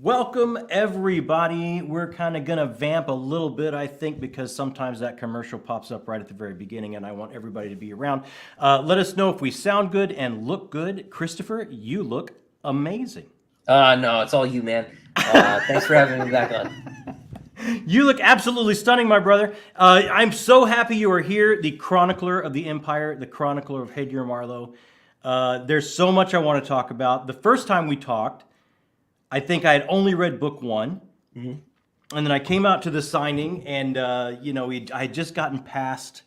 Welcome, everybody. We're kind of going to vamp a little bit, I think, because sometimes that commercial pops up right at the very beginning, and I want everybody to be around. Let us know if we sound good and look good. Christopher, you look amazing. No, it's all you, man. Thanks for having me back on. You look absolutely stunning, my brother. I'm so happy you are here, the chronicler of the Empire, the chronicler of Hadir Marlowe. There's so much I want to talk about. The first time we talked, I think I had only read book one, and then I came out to the signing, and I had just gotten past.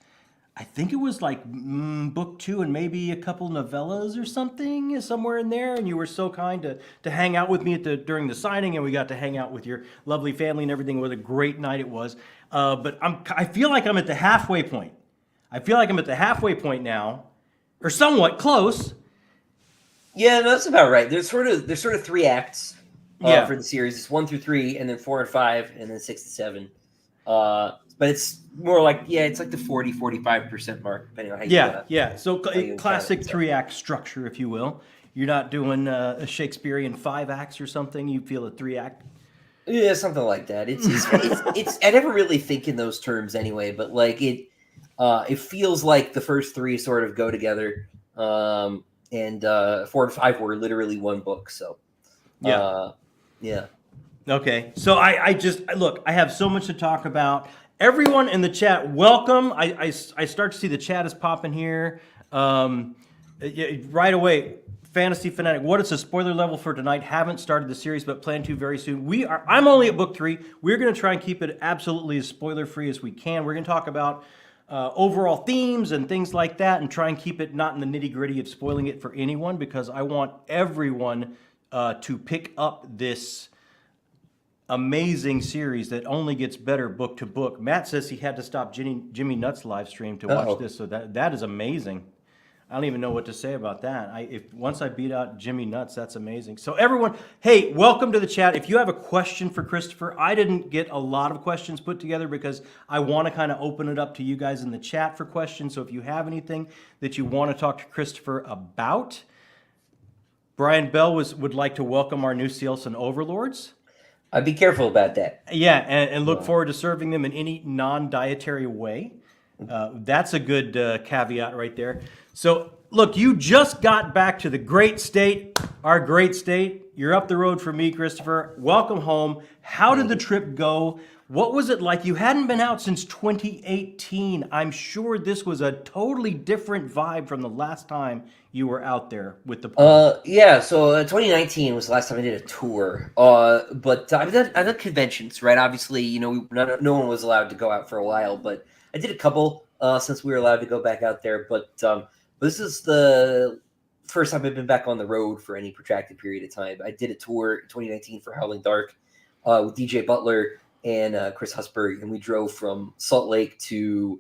I think it was like book two and maybe a couple novellas or something somewhere in there, and you were so kind to hang out with me during the signing, and we got to hang out with your lovely family and everything. It was a great night. It was, but I feel like I'm at the halfway point. I feel like I'm at the halfway point now, or somewhat close. Yeah, no, that's about right. There's sort of three acts. For the series. It's 1 through 3, and then 4 and 5, and then 6 to 7. But it's more like, it's like the 40-45% mark, depending on how you So classic 3-act structure, if you will. You're not doing a Shakespearean 5 acts or something. You feel a 3-act. Yeah, something like that. It's I never really think in those terms anyway, but like it feels like the first 3 sort of go together, and 4 and 5 were literally one book. So yeah. Okay. So I have so much to talk about. Everyone in the chat, welcome. I start to see the chat is popping here. Right away, Fantasy Fanatic. What is the spoiler level for tonight? Haven't started the series, but plan to very soon. I'm only at book 3. We're going to try and keep it absolutely as spoiler free as we can. We're going to talk about overall themes and things like that, and try and keep it not in the nitty gritty of spoiling it for anyone, because I want everyone to pick up this amazing series that only gets better book to book. Matt says he had to stop Jimmy Nutt's live stream to watch this, so that is amazing. I don't even know what to say about that. Once I beat out Jimmy Nuts, that's amazing. So everyone, hey, welcome to the chat. If you have a question for Christopher, I didn't get a lot of questions put together because I want to kind of open it up to you guys in the chat for questions. So if you have anything that you want to talk to Christopher about, Brian Bell would like to welcome our new Sealson overlords. I'd be careful about that. Yeah, and look forward to serving them in any non-dietary way. That's a good caveat right there. So, look, you just got back to the great state, our great state. You're up the road from me, Christopher. Welcome home. How did the trip go? What was it like? You hadn't been out since 2018. I'm sure this was a totally different vibe from the last time you were out there with the party. So 2019 was the last time I did a tour. But I've done conventions, right? Obviously, no one was allowed to go out for a while, but I did a couple since we were allowed to go back out there. But this is the first time I've been back on the road for any protracted period of time. I did a tour in 2019 for Howling Dark with DJ Butler and Chris Husberg, and we drove from Salt Lake to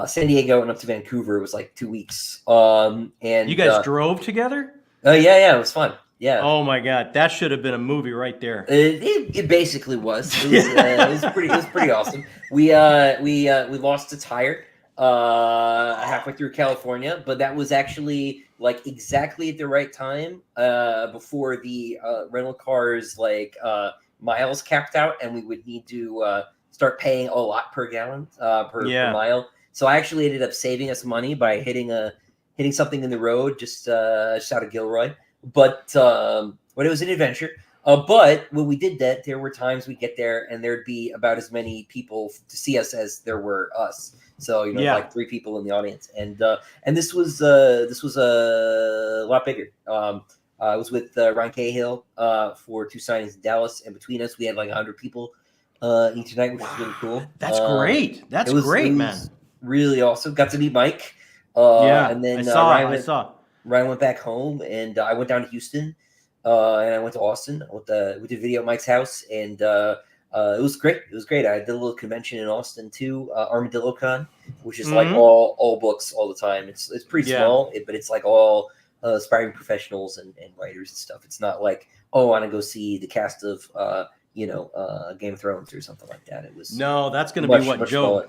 San Diego and up to Vancouver. It was like 2 weeks. And you guys drove together? Yeah, it was fun. Yeah. Oh my God, that should have been a movie right there. It basically was. It was pretty awesome. We lost a tire halfway through California, but that was actually like exactly at the right time before the rental cars miles capped out, and we would need to start paying a lot per gallon per mile. So I actually ended up saving us money by hitting something in the road just out of Gilroy. But it was an adventure. But when we did that, there were times we'd get there and there'd be about as many people to see us as there were us. So like 3 people in the audience, and this was a lot bigger. I was with Ryan Cahill for 2 signings in Dallas, and between us, we had like 100 people each night, which was really cool. That's great. That's great, man. Really awesome. Got to meet Mike. And then Ryan went back home, and I went down to Houston, and I went to Austin. We did video at Mike's house, and it was great. It was great. I did a little convention in Austin too, Armadillo Con, which is like all books all the time. It's pretty small, but it's like all aspiring professionals and writers and stuff. It's not like, I want to go see the cast of Game of Thrones or something like that. It was that's going to be what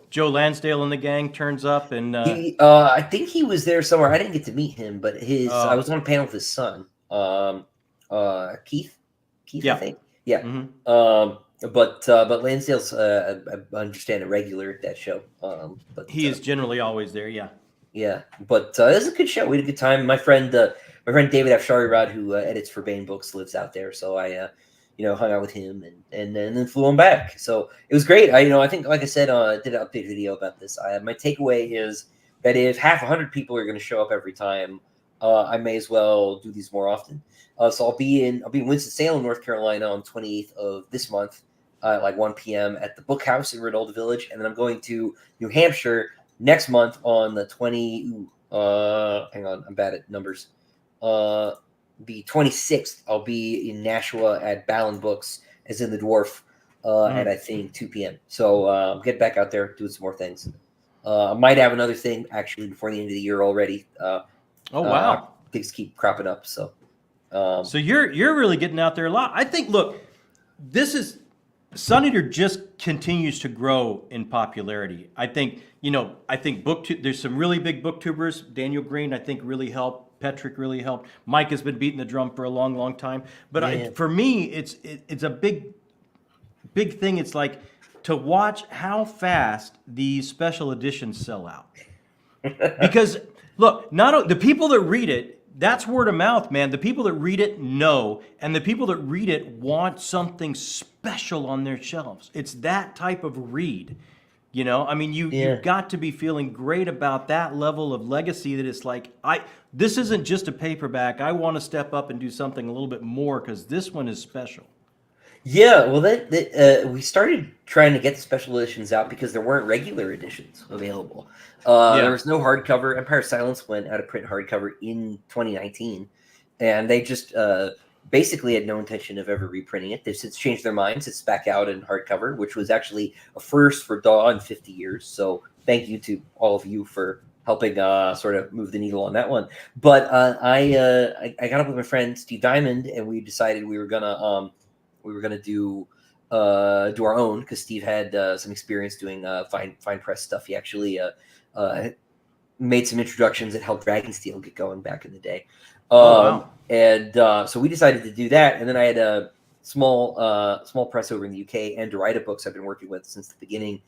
Joe Lansdale and the gang turns up, and I think he was there somewhere. I didn't get to meet him, but I was on a panel with his son, Keith, I think. Yeah. But Lansdale's I understand a regular at that show. But He is generally always there. Yeah. yeah, but it was a good show. We had a good time. My friend David Afsharirad, who edits for Bane Books, lives out there, so I hung out with him and then flew him back. So it was great. I think, like I said, I did an update video about this. My takeaway is that if 100 people are going to show up every time, I may as well do these more often. So I'll be in Winston-Salem, North Carolina, on 28th of this month, like 1 p.m. at the Book House in Rinaldo Village, and then I'm going to New Hampshire next month on the 20. Hang on, I'm bad at numbers. The 26th, I'll be in Nashua at Ballin Books, as in the Dwarf, at I think 2 p.m. So I'll get back out there, doing some more things. I might have another thing actually before the end of the year already. Oh wow, things keep cropping up. So, so you're really getting out there a lot. I think. Look, this is Sun Eater just continues to grow in popularity. I think there's some really big booktubers. Daniel Green, I think, really helped. Petrick really helped. Mike has been beating the drum for a long, long time. But for me, it's a big thing. It's like to watch how fast these special editions sell out. Because look, the people that read it, that's word of mouth, man. The people that read it know, and the people that read it want something special on their shelves. It's that type of read. I mean, you've got to be feeling great about that level of legacy, that it's like, this isn't just a paperback. I want to step up and do something a little bit more because this one is special. Yeah, well, we started trying to get the special editions out because there weren't regular editions available. There was no hardcover. Empire of Silence went out of print hardcover in 2019, and they just basically had no intention of ever reprinting it. They've since changed their minds. It's back out in hardcover, which was actually a first for DAW in 50 years. So thank you to all of you for helping sort of move the needle on that one. But I got up with my friend Steve Diamond, and we decided we were gonna do our own, because Steve had some experience doing fine press stuff. He actually made some introductions that helped Dragonsteel get going back in the day. Wow. And so we decided to do that. And then I had a small press over in the UK, and Derrida Books I've been working with since the beginning.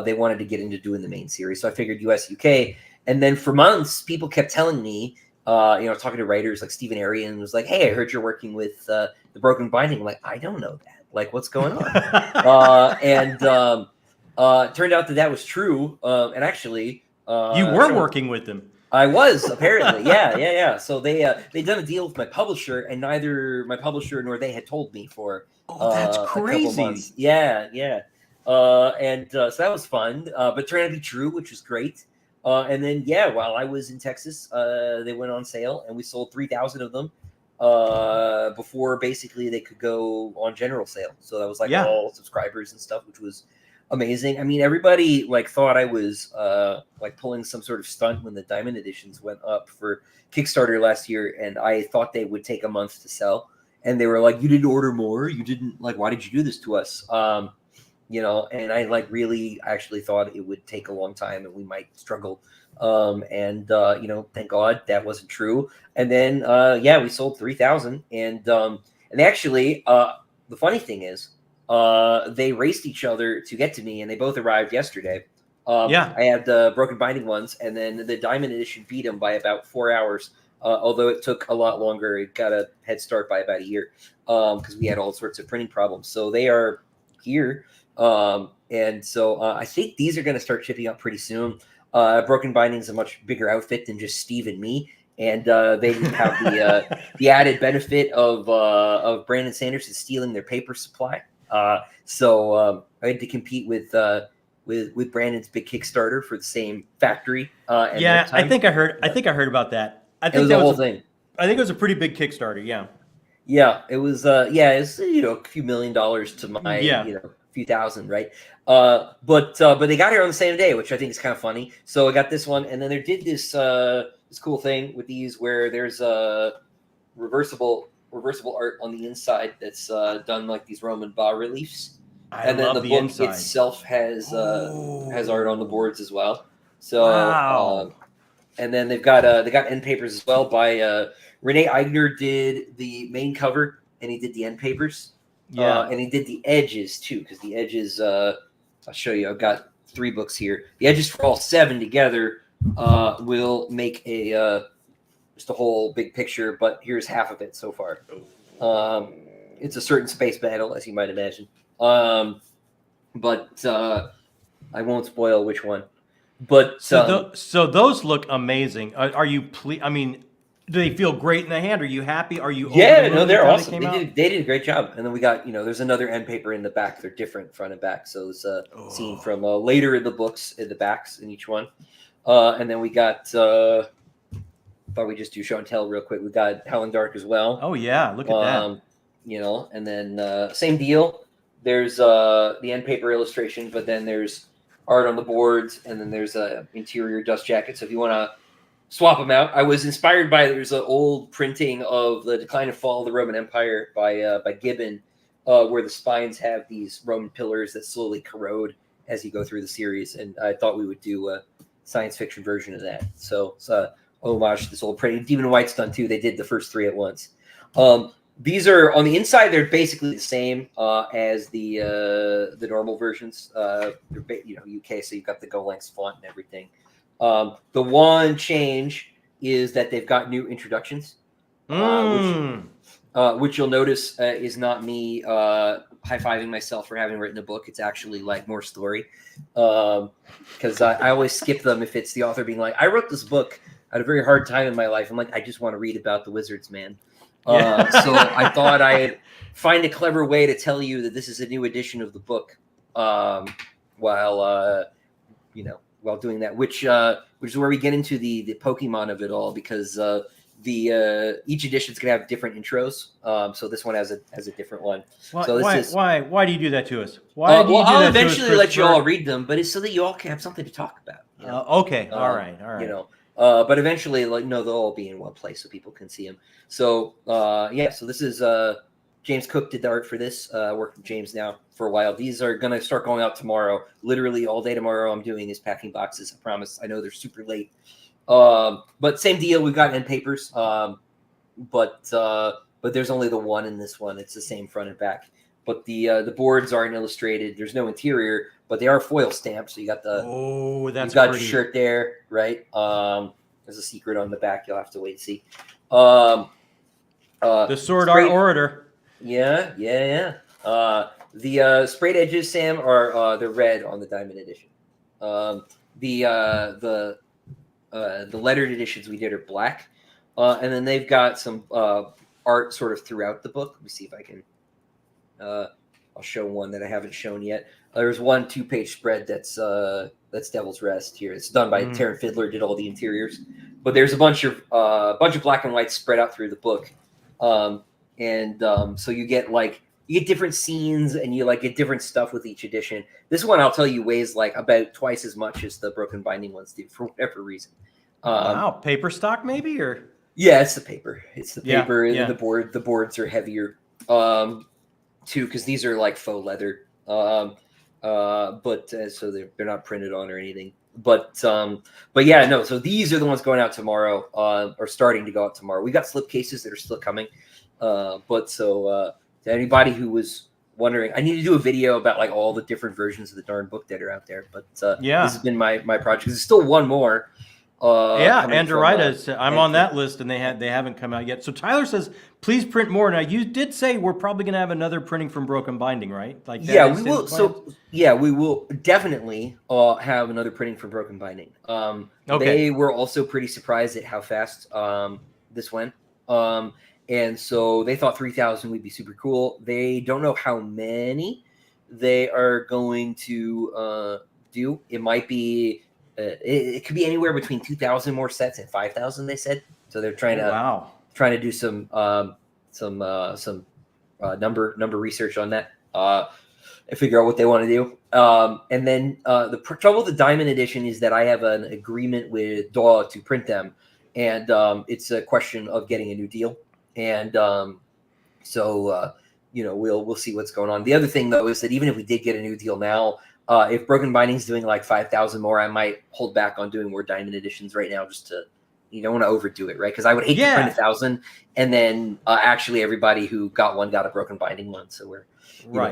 They wanted to get into doing the main series. So I figured US, UK. And then for months, people kept telling me, talking to writers like Stephen Arian, was like, hey, I heard you're working with the Broken Binding. I'm like, I don't know that. Like, what's going on? And turned out that was true. And actually... you were working with them. I was, apparently. Yeah. So they'd done a deal with my publisher, and neither my publisher nor they had told me for that's crazy. a couple months. Yeah. So that was fun, but turned out to be true, which was great. And then, while I was in Texas, they went on sale, and we sold 3,000 of them before basically they could go on general sale. So that was all subscribers and stuff, which was amazing. I mean, everybody thought I was pulling some sort of stunt when the Diamond editions went up for Kickstarter last year, and I thought they would take a month to sell. And they were like, "You didn't order more. You didn't why did you do this to us?" And I really actually thought it would take a long time and we might struggle. Thank God that wasn't true. And then we sold 3,000, and actually the funny thing is, they raced each other to get to me, and they both arrived yesterday. I had the Broken Binding ones, and then the Diamond edition beat them by about 4 hours. Although it took a lot longer, it got a head start by about a year because we had all sorts of printing problems. So they are here, and so I think these are going to start shipping out pretty soon. Broken Binding is a much bigger outfit than just Steve and me. And they have the added benefit of Brandon Sanderson stealing their paper supply. So I had to compete with Brandon's big Kickstarter for the same factory. I think I heard about that. I think it was the whole thing. I think it was a pretty big Kickstarter. Yeah. Yeah, it was. It's a few $1 million to my few thousand, right? But they got here on the same day, which I think is kind of funny. So I got this one, and then they did this cool thing with these where there's a reversible art on the inside that's done like these Roman bas reliefs, and then the book inside itself has art on the boards as well. So wow. And then they got end papers as well by Renee Eigner did the main cover, and he did the end papers. Yeah. And he did the edges too, because the edges, I'll show you. I've got 3 books here. The edges for all 7 together will make a just a whole big picture, but here's half of it so far. It's a certain space battle, as you might imagine. But I won't spoil which one. But so those look amazing. Are you I mean, do they feel great in the hand? Are you happy? Are you yeah, over the no, moon they're with how awesome. came out? They did a great job. And then we got, there's another end paper in the back. They're different front and back. So it's a scene from later in the books in the backs in each one. And then we got thought we just do show and tell real quick. We got Howling Dark as well. Oh yeah, look at that. And then same deal. There's the end paper illustration, but then there's art on the boards, and then there's a interior dust jacket. So if you want to swap them out, I was inspired by there's an old printing of the Decline and Fall of the Roman Empire by Gibbon, where the spines have these Roman pillars that slowly corrode as you go through the series, and I thought we would do a science fiction version of that. So it's homage to this old printing. Demon White's done too. They did the first 3 at once. These are on the inside. They're basically the same as the normal versions. They're UK, so you've got the Go Lengths font and everything. The one change is that they've got new introductions, which you'll notice is not me high-fiving myself for having written a book. It's actually like more story, because I always skip them if it's the author being like, I wrote this book at a very hard time in my life. I'm like, I just want to read about the wizards, man. So I thought I'd find a clever way to tell you that this is a new edition of the book, while doing that, which is where we get into the Pokemon of it all, because each edition's gonna have different intros. So this one has a different one. Why do you do that to us? I'll eventually let you all read them, but it's so that you all can have something to talk about. Okay, all right. But eventually, they'll all be in one place so people can see them. So so this is James Cook did the art for this. Worked with James now for a while. These are gonna start going out tomorrow. Literally all day tomorrow. I'm doing is packing boxes. I promise. I know they're super late, but same deal. We've got end papers, but there's only the one in this one. It's the same front and back. But the boards aren't illustrated. There's no interior, but they are foil stamped. So you got that's pretty. Your shirt there, right? There's a secret on the back. You'll have to wait and see. The Sword Art Orator. Yeah. The sprayed edges, Sam, are they're red on the Diamond Edition. The lettered editions we did are black, and then they've got some art sort of throughout the book. Let me see if I can. I'll show one that I haven't shown yet. There's one 2-page spread that's Devil's Rest here. It's done by Taryn Fiddler, did all the interiors, but there's a bunch of black and white spread out through the book, so you get different scenes and you get different stuff with each edition. This one, I'll tell you, weighs about twice as much as the Broken Binding ones do for whatever reason. Wow, paper stock maybe, or yeah, it's the paper. It's the paper, yeah. And the boards are heavier. Too, because these are faux leather, but so they're not printed on or anything. But yeah, no. So these are the ones going out tomorrow, or starting to go out tomorrow. We got slipcases that are still coming. To anybody who was wondering, I need to do a video about all the different versions of the darn book that are out there. But this has been my project. There's still one more. Andorita. I'm on that list, and they haven't come out yet. So Tyler says, please print more. Now you did say we're probably going to have another printing from Broken Binding, right? We will. So we will definitely have another printing from Broken Binding. They were also pretty surprised at how fast this went, and so they thought 3,000 would be super cool. They don't know how many they are going to do. It might be. It could be anywhere between 2,000 more sets and 5,000. They said so. They're trying to do some number research on that and figure out what they want to do. And then the trouble with the Diamond Edition is that I have an agreement with DAW to print them, and it's a question of getting a new deal. And we'll see what's going on. The other thing though is that even if we did get a new deal now. If Broken Binding's doing 5,000 more, I might hold back on doing more Diamond Editions right now just to You don't want to overdo it, right? Because I would hate to print 1,000 and then actually everybody who got one got a broken binding one. So we're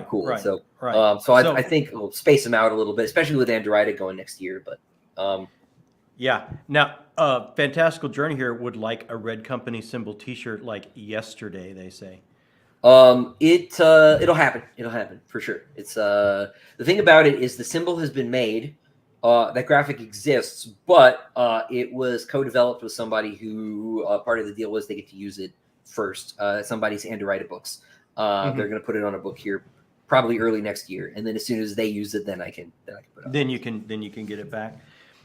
cool. So I think we'll space them out a little bit, especially with Andorita going next year. But yeah. Now, Fantastical Journey here would like a Red Company symbol T-shirt like yesterday. They say. It'll happen. It'll happen for sure. It's the thing about it is the symbol has been made. That graphic exists, but it was co-developed with somebody who part of the deal was they get to use it first. Somebody's Andorita books. They're going to put it on a book here, probably early next year, and then as soon as they use it, then I can put it on. Then you can get it back.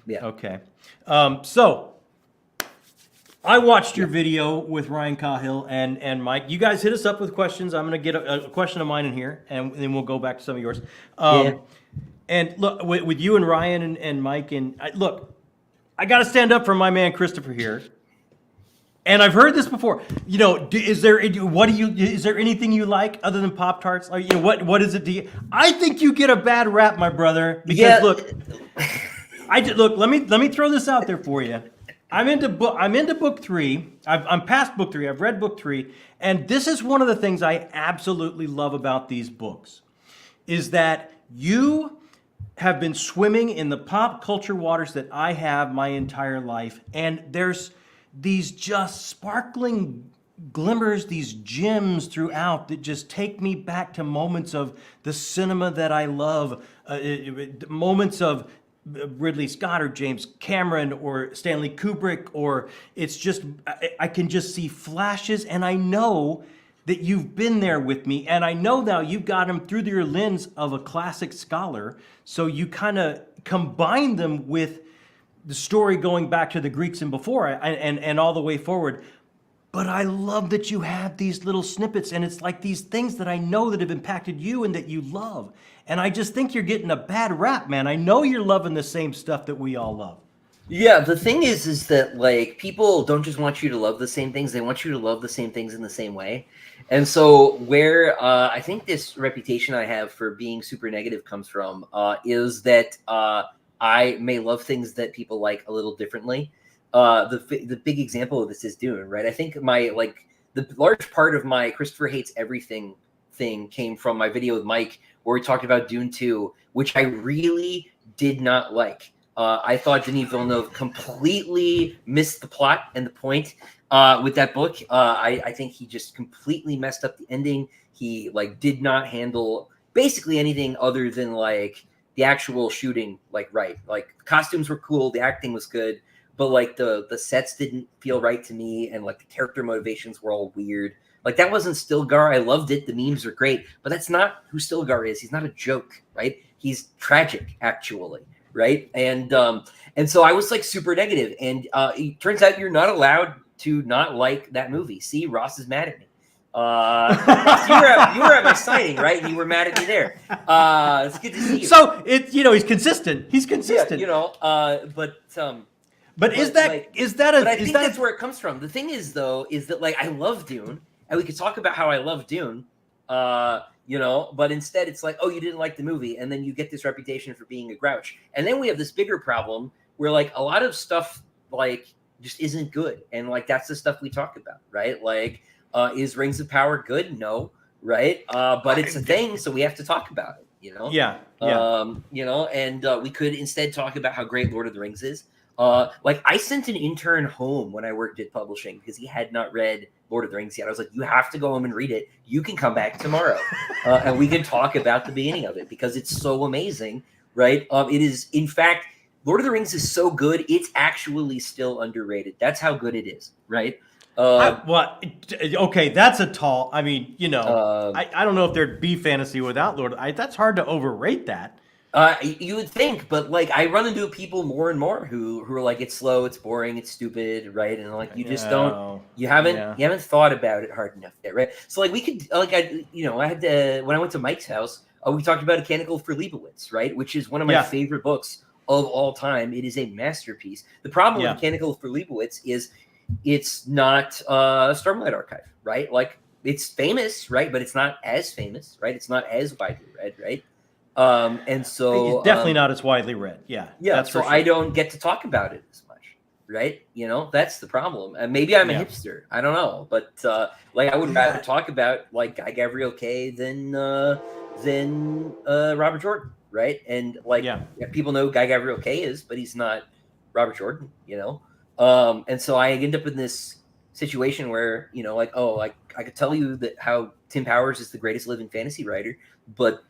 Yeah. Okay. So I watched your video with Ryan Cahill and Mike. You guys hit us up with questions. I'm going to get a question of mine in here, and then we'll go back to some of yours. And look, with you and Ryan and Mike, and look, I got to stand up for my man Christopher here. And I've heard this before. You know, is there anything you like other than Pop-Tarts? Like, you know, what is it? I think you get a bad rap, my brother. Because look, let me throw this out there for you. I'm into book 3. I'm past book 3. I've read book 3, and this is one of the things I absolutely love about these books, is that you have been swimming in the pop culture waters that I have my entire life, and there's these just sparkling glimmers, these gems throughout that just take me back to moments of the cinema that I love, moments of Ridley Scott or James Cameron or Stanley Kubrick, or it's just, I can just see flashes, and I know that you've been there with me, and I know now you've got them through your lens of a classic scholar, so you kind of combine them with the story going back to the Greeks and before, and all the way forward. But I love that you have these little snippets, and it's like these things that I know that have impacted you and that you love. And I just think you're getting a bad rap, man. I know you're loving the same stuff that we all love. Yeah, the thing is that like people don't just want you to love the same things; they want you to love the same things in the same way. And so, where I think this reputation I have for being super negative comes from is that I may love things that people like a little differently. The big example of this is Dune, right? I think the large part of my Christopher Hates Everything thing came from my video with Mike, where we talked about Dune 2, which I really did not like. I thought Denis Villeneuve completely missed the plot and the point with that book. I think he just completely messed up the ending. He did not handle basically anything other than the actual shooting right. Costumes were cool, the acting was good, but the sets didn't feel right to me, and the character motivations were all weird. That wasn't Stilgar. I loved it. The memes are great, but that's not who Stilgar is. He's not a joke, right? He's tragic, actually, right? And so I was super negative. And it turns out you're not allowed to not like that movie. See, Ross is mad at me. Ross, you were at my signing, right? You were mad at me there. It's good to see you. So he's consistent. He's consistent. Yeah, But is that But I think that's where it comes from. The thing is, though, is that I love Dune, and we could talk about how I love Dune, but instead it's oh, you didn't like the movie, and then you get this reputation for being a grouch, and then we have this bigger problem where a lot of stuff just isn't good, and that's the stuff we talk about, right? Is Rings of Power good? No, right? But it's a thing, so we have to talk about it, Yeah. And we could instead talk about how great Lord of the Rings is. I sent an intern home when I worked at publishing because he had not read Lord of the Rings yet. I was like, you have to go home and read it. You can come back tomorrow and we can talk about the beginning of it because it's so amazing, right? It is, in fact, Lord of the Rings is so good, it's actually still underrated. That's how good it is, right? Okay, that's a tall. I mean, I don't know if there'd be fantasy without Lord. That's hard to overrate that. You would think, but I run into people more and more who are it's slow, it's boring, it's stupid, right? And you just you haven't thought about it hard enough yet, right? So we could I had to, when I went to Mike's house, we talked about A Canticle for Leibowitz, right? Which is one of my favorite books of all time. It is a masterpiece. The problem with A Canticle for Leibowitz is it's not Stormlight Archive, right? It's famous, right? But it's not as famous, right? It's not as widely read, right? And so it's definitely not as widely read. Yeah. That's so sure. I don't get to talk about it as much, right? You know, that's the problem. And maybe I'm a Yeah. hipster. I don't know, but like I would rather talk about like Guy Gavriel Kay than Robert Jordan, right? And like Yeah. people know who Guy Gavriel Kay is, but he's not Robert Jordan, you know. And so I end up in this situation where, you know, like, oh, like I could tell you that how Tim Powers is the greatest living fantasy writer, but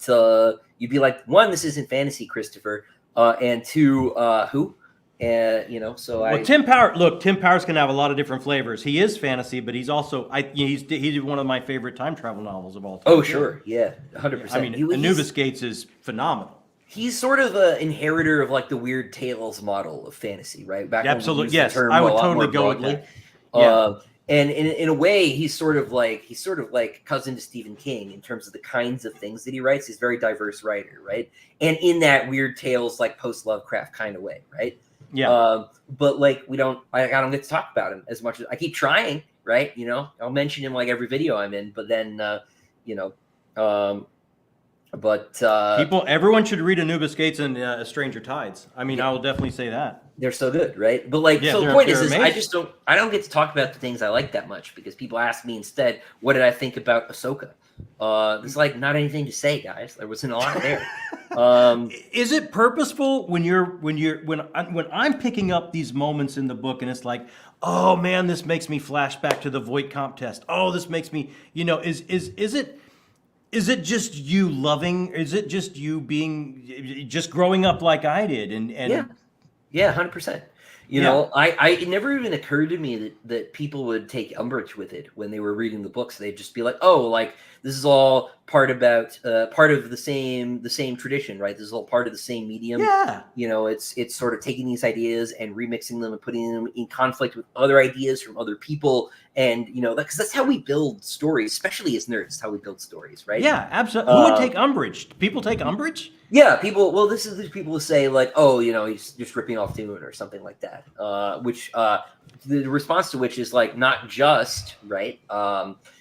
you'd be like, one, this isn't fantasy, Christopher, and two, who? You know, so Well, Tim Powers can have a lot of different flavors. He is fantasy, but he's also he's one of my favorite time travel novels of all time. Oh, sure, yeah, 100%. I mean, Anubis Gates is phenomenal. He's sort of an inheritor of like the Weird Tales model of fantasy, right? Back when we Absolutely, used the yes, term I would a lot totally more go with broadly. that. Yeah. And in a way, he's sort of like cousin to Stephen King in terms of the kinds of things that he writes. He's a very diverse writer, right? And in that Weird Tales, like post Lovecraft kind of way, right? Yeah. But like I don't get to talk about him as much as I keep trying, right? You know, I'll mention him like every video I'm in, but then you know, everyone should read Anubis Gates and Stranger Tides. I mean, I will definitely say that. They're so good, right? But like, Yeah, so the point is amazing. I don't get to talk about the things I like that much because people ask me instead, what did I think about Ahsoka? There's like not anything to say, guys. There wasn't a lot there. Is it purposeful when I'm picking up these moments in the book and it's like, oh man, this makes me flash back to the Voight-Comp test. Oh, this makes me, you know, is it just you loving? Is it just you being just growing up like I did? And yeah, 100%. You know, it never even occurred to me that people would take umbrage with it when they were reading the books. They'd just be like, oh, like this is all part of the same tradition, right? This is all part of the same medium. Yeah. You know, it's sort of taking these ideas and remixing them and putting them in conflict with other ideas from other people. And, you know, because that's how we build stories, especially as nerds, how we build stories, right? Yeah, absolutely. Who would take umbrage? People take umbrage? Yeah, people. Well, this is these people who say like, "Oh, you know, he's just ripping off Dune or something like that." Which the response to which is like not just right.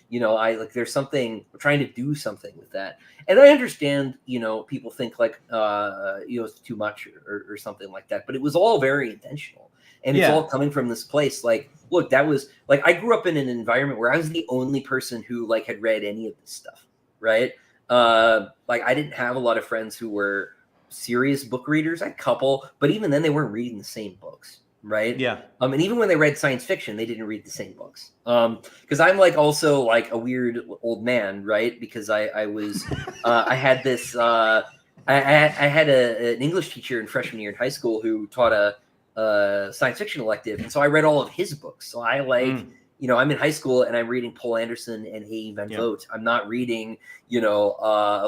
You know, there's something we're trying to do something with that, and I understand. You know, people think like you know it's too much or something like that, but it was all very intentional, and it's all coming from this place. Like, look, that was like I grew up in an environment where I was the only person who like had read any of this stuff, right? Like I didn't have a lot of friends who were serious book readers. I had a couple, but even then they weren't reading the same books, right? Yeah. And even when they read science fiction, they didn't read the same books. Because I'm like also like a weird old man, right? Because I was I had this I had an English teacher in freshman year in high school who taught a science fiction elective, and so I read all of his books. So I like. You know, I'm in high school and I'm reading Paul Anderson and A. Van Vogt. I'm not reading, you know,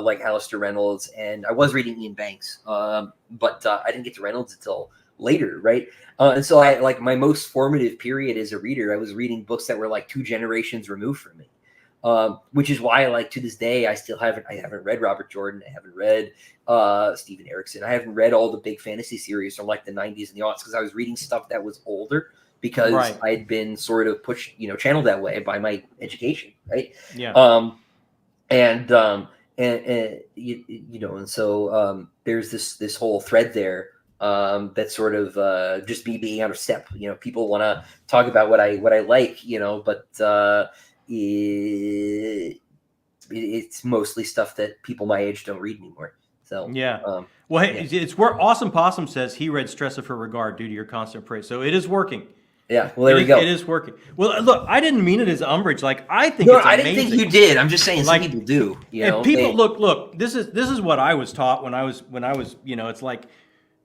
like Alistair Reynolds, and I was reading Ian Banks, but I didn't get to Reynolds until later, right? And so I like my most formative period as a reader, I was reading books that were like 2 generations removed from me, which is why, like to this day, I haven't read Robert Jordan, I haven't read Steven Erikson, I haven't read all the big fantasy series from like the 90s and the aughts because I was reading stuff that was older. Because I'd been sort of pushed, you know, channeled that way by my education, right? Yeah. And you know, and so there's this whole thread there that's sort of just me being out of step. You know, people want to talk about what I like, you know, but it's mostly stuff that people my age don't read anymore. So yeah. Well, hey, it's where Awesome Possum says he read Stress of Her Regard due to your constant praise. So it is working. Yeah, well, there we go. It is working. Well, look, I didn't mean it as umbrage. Like, I think no, it's amazing. I didn't think you did. I'm just saying some people do. You know, people look. This is what I was taught when I was. You know, it's like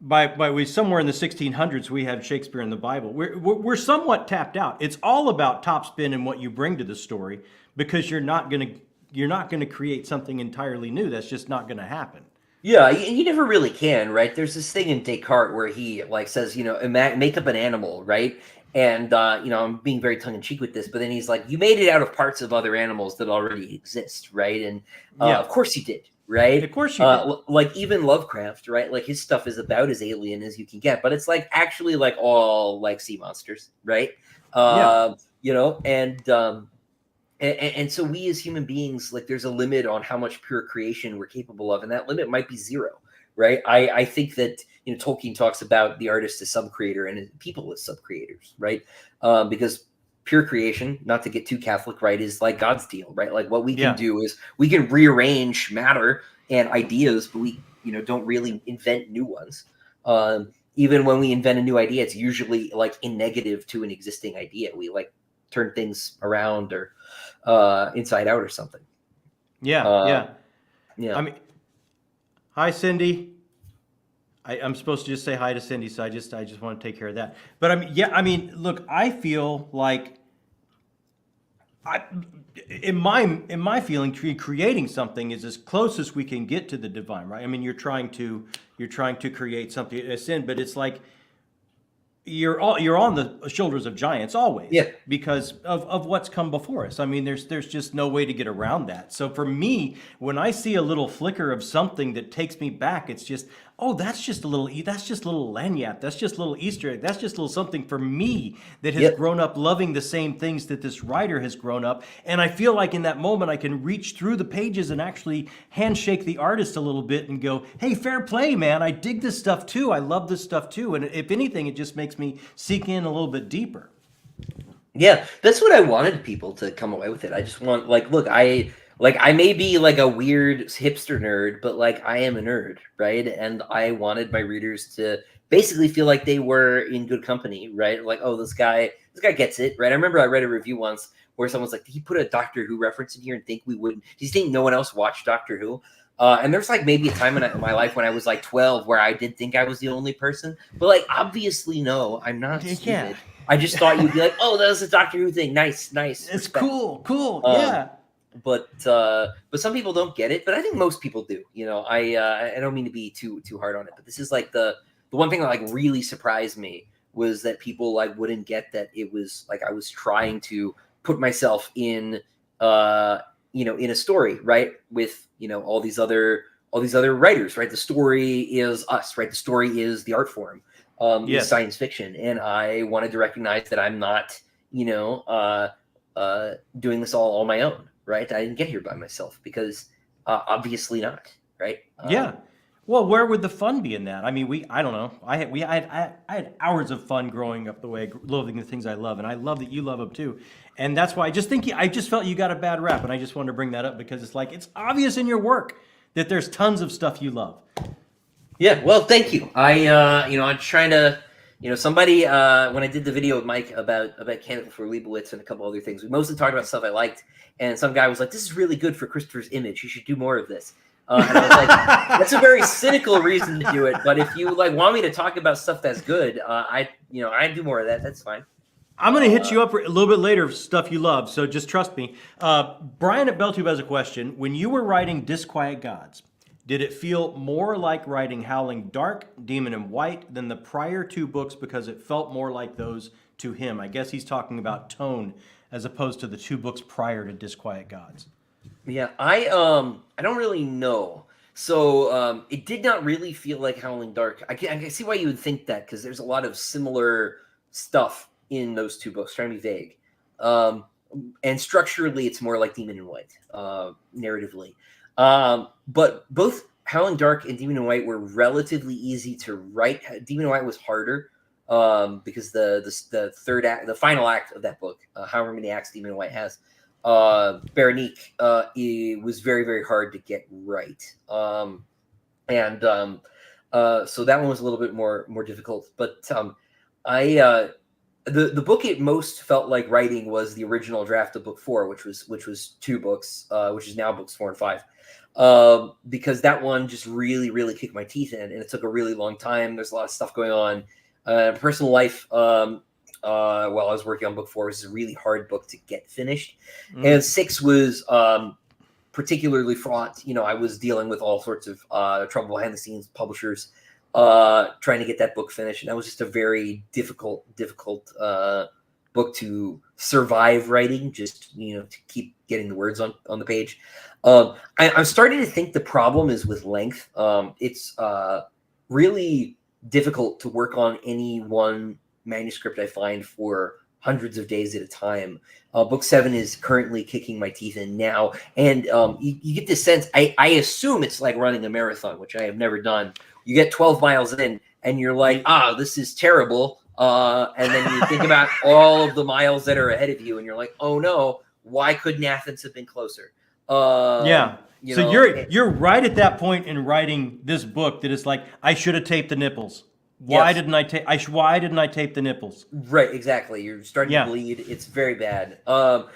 by somewhere in the 1600s we had Shakespeare in the Bible. We're somewhat tapped out. It's all about top spin and what you bring to the story because you're not gonna create something entirely new. That's just not gonna happen. Yeah, you never really can, right? There's this thing in Descartes where he like says, you know, make up an animal, right? And, you know, I'm being very tongue-in-cheek with this, but then he's like, you made it out of parts of other animals that already exist, right? And of course you did, right? Of course you did. Like even Lovecraft, right? Like his stuff is about as alien as you can get, but it's like actually like all like sea monsters, right? You know, and so we as human beings, like there's a limit on how much pure creation we're capable of, and that limit might be 0. right? I think that, you know, Tolkien talks about the artist as sub-creator and people as sub-creators, right? Because pure creation, not to get too Catholic, right, is like God's deal, right? Like what we can do is we can rearrange matter and ideas, but we, you know, don't really invent new ones. Even when we invent a new idea, it's usually like in negative to an existing idea. We like turn things around or inside out or something. Yeah. Yeah. I mean, hi, Cindy. I'm supposed to just say hi to Cindy, so I just want to take care of that. But I mean, yeah, I mean, look, I feel like in my feeling, creating something is as close as we can get to the divine, right? I mean, you're trying to create something, a sin, but it's like you're on the shoulders of giants always, Yeah. because of what's come before us. I mean, there's just no way to get around that. So for me, when I see a little flicker of something that takes me back, it's just, oh, that's just a little lanyard. That's just a little Easter egg. That's just a little something for me that has grown up loving the same things that this writer has grown up. And I feel like in that moment, I can reach through the pages and actually handshake the artist a little bit and go, hey, fair play, man. I dig this stuff too. I love this stuff too. And if anything, it just makes me seek in a little bit deeper. Yeah, that's what I wanted people to come away with it. I just want, like, look, I may be like a weird hipster nerd, but like I am a nerd, right? And I wanted my readers to basically feel like they were in good company, right? Like, oh, this guy gets it, right? I remember I read a review once where someone's like, did he put a Doctor Who reference in here and think we wouldn't? Do you think no one else watched Doctor Who? And there's like maybe a time in my life when I was like 12 where I did think I was the only person, but like obviously no, I'm not stupid. Yeah. I just thought you'd be like, oh, that was a Doctor Who thing. Nice. It's Respect. cool. Yeah. But some people don't get it, but I think most people do. You know, I don't mean to be too hard on it, but this is like the one thing that like really surprised me was that people like wouldn't get that it was like I was trying to put myself in you know, in a story, right, with, you know, all these other writers, right? The story is us, right? The story is the art form, is science fiction, and I wanted to recognize that I'm not, you know, doing this all on my own, right? I didn't get here by myself because obviously not, right? Yeah. Well, where would the fun be in that? I mean, I don't know. I had hours of fun growing up the way, loving the things I love, and I love that you love them too. And that's why I just felt you got a bad rap, and I just wanted to bring that up because it's like it's obvious in your work that there's tons of stuff you love. Yeah. Well, thank you. You know, I'm trying to, you know, somebody when I did the video with Mike about Candle for Leibowitz and a couple other things, we mostly talked about stuff I liked, and some guy was like, "This is really good for Christopher's image. You should do more of this." And I was like, that's a very cynical reason to do it. But if you like want me to talk about stuff that's good, I do more of that. That's fine. I'm going to hit you up a little bit later of stuff you love, so just trust me. Brian at Belltube has a question. When you were writing Disquiet Gods, did it feel more like writing Howling Dark, Demon in White than the prior two books because it felt more like those to him? I guess he's talking about tone as opposed to the two books prior to Disquiet Gods. Yeah, I don't really know. So it did not really feel like Howling Dark. I can see why you would think that because there's a lot of similar stuff in those two books, trying to be vague. And structurally, it's more like Demon in White, narratively. But both Howling Dark and Demon in White were relatively easy to write. Demon in White was harder because the third act, the final act of that book, however many acts Demon in White has, Berenice, it was very, very hard to get right. So that one was a little bit more difficult. But the book it most felt like writing was the original draft of book 4, which was 2 books, which is now books 4 and 5. Because that one just really, really kicked my teeth in, and it took a really long time. There's a lot of stuff going on. Personal life, while I was working on book 4, was a really hard book to get finished. And 6 was particularly fraught. You know, I was dealing with all sorts of trouble behind the scenes, publishers, trying to get that book finished. And that was just a very difficult book to survive writing, just, you know, to keep getting the words on the page. I'm starting to think the problem is with length. It's really difficult to work on any one manuscript I find for hundreds of days at a time. Book 7 is currently kicking my teeth in now, and you get this sense. I assume it's like running a marathon, which I have never done. You get 12 miles in, and you're like, this is terrible. And then you think about all of the miles that are ahead of you, and you're like, oh no, why couldn't Athens have been closer? So you're right at that point in writing this book that it's like, I should have taped the nipples. Why didn't I tape? Why didn't I tape the nipples? Right, exactly. You're starting to bleed. It's very bad. No.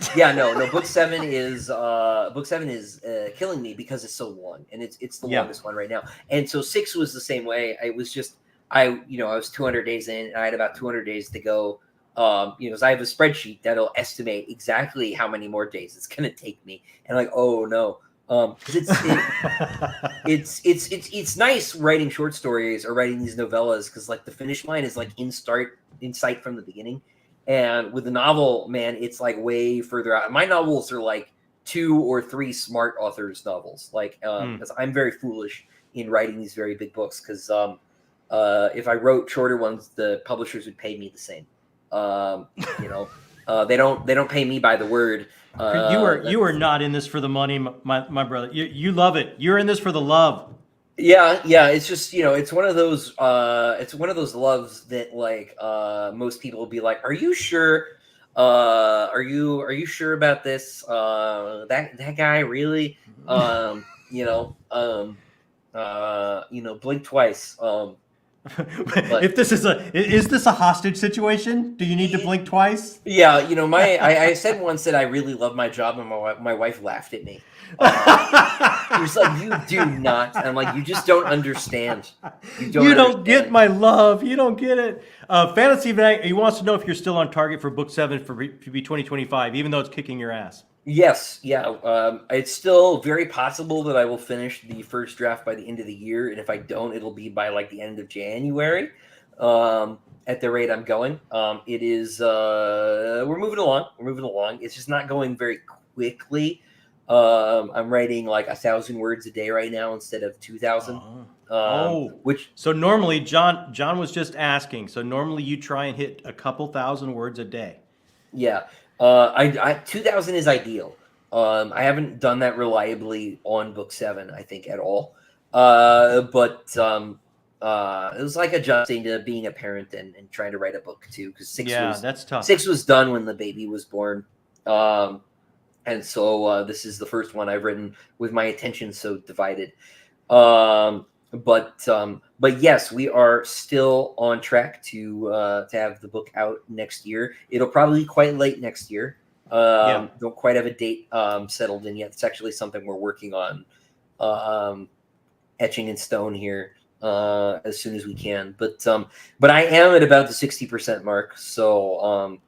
Book 7 is killing me because it's so long, and it's the longest one right now. And so 6 was the same way. I was 200 days in, and I had about 200 days to go. Because I have a spreadsheet that'll estimate exactly how many more days it's going to take me, and like, oh no. It's nice writing short stories or writing these novellas because like the finish line is like in sight from the beginning, and with the novel, man, it's like way further out. My novels are like 2 or 3 smart authors' novels, like because I'm very foolish in writing these very big books because if I wrote shorter ones, the publishers would pay me the same. They don't pay me by the word. You are not in this for the money, my brother. You love it. You're in this for the love. Yeah. It's just it's one of those loves that like most people will be like, are you sure? Are you sure about this? That guy really? Blink twice. If this is this a hostage situation? Do you need to blink twice? Yeah, I said once that I really love my job, and my wife laughed at me. She was like, "You do not." And I'm like, "You just don't understand. You don't get my love. You don't get it." Fantasy Fanatic, he wants to know if you're still on target for book 7 to be 2025, even though it's kicking your ass. Yes, yeah. It's still very possible that I will finish the first draft by the end of the year, and if I don't, it'll be by like the end of January. At the rate I'm going, it is. We're moving along. It's just not going very quickly. I'm writing like 1,000 words a day right now instead of 2,000. So normally, John was just asking. So normally you try and hit a couple thousand words a day. Yeah. 2,000 is ideal. I haven't done that reliably on book 7, I think, at all. But it was like adjusting to being a parent and trying to write a book too, because that's tough. 6 was done when the baby was born. And so this is the first one I've written with my attention so divided. But yes, we are still on track to have the book out next year. It'll probably be quite late next year. Don't quite have a date settled in yet. It's actually something we're working on, etching in stone here as soon as we can. But I am at about the 60% mark, so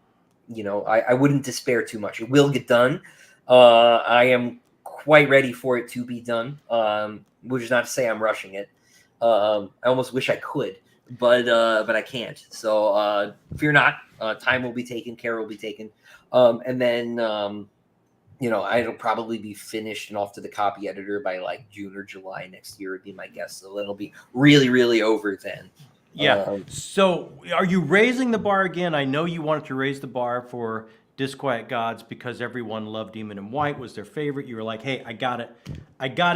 I wouldn't despair too much. It will get done. I am quite ready for it to be done, which is not to say I'm rushing it. I almost wish I could, but I can't. So fear not. Time will be taken. Care will be taken. And then it'll probably be finished and off to the copy editor by like June or July next year would be my guess. So it'll be really, really over then. Yeah. So are you raising the bar again? I know you wanted to raise the bar for Disquiet Gods because everyone loved Demon in White, was their favorite. You were like, hey, I got to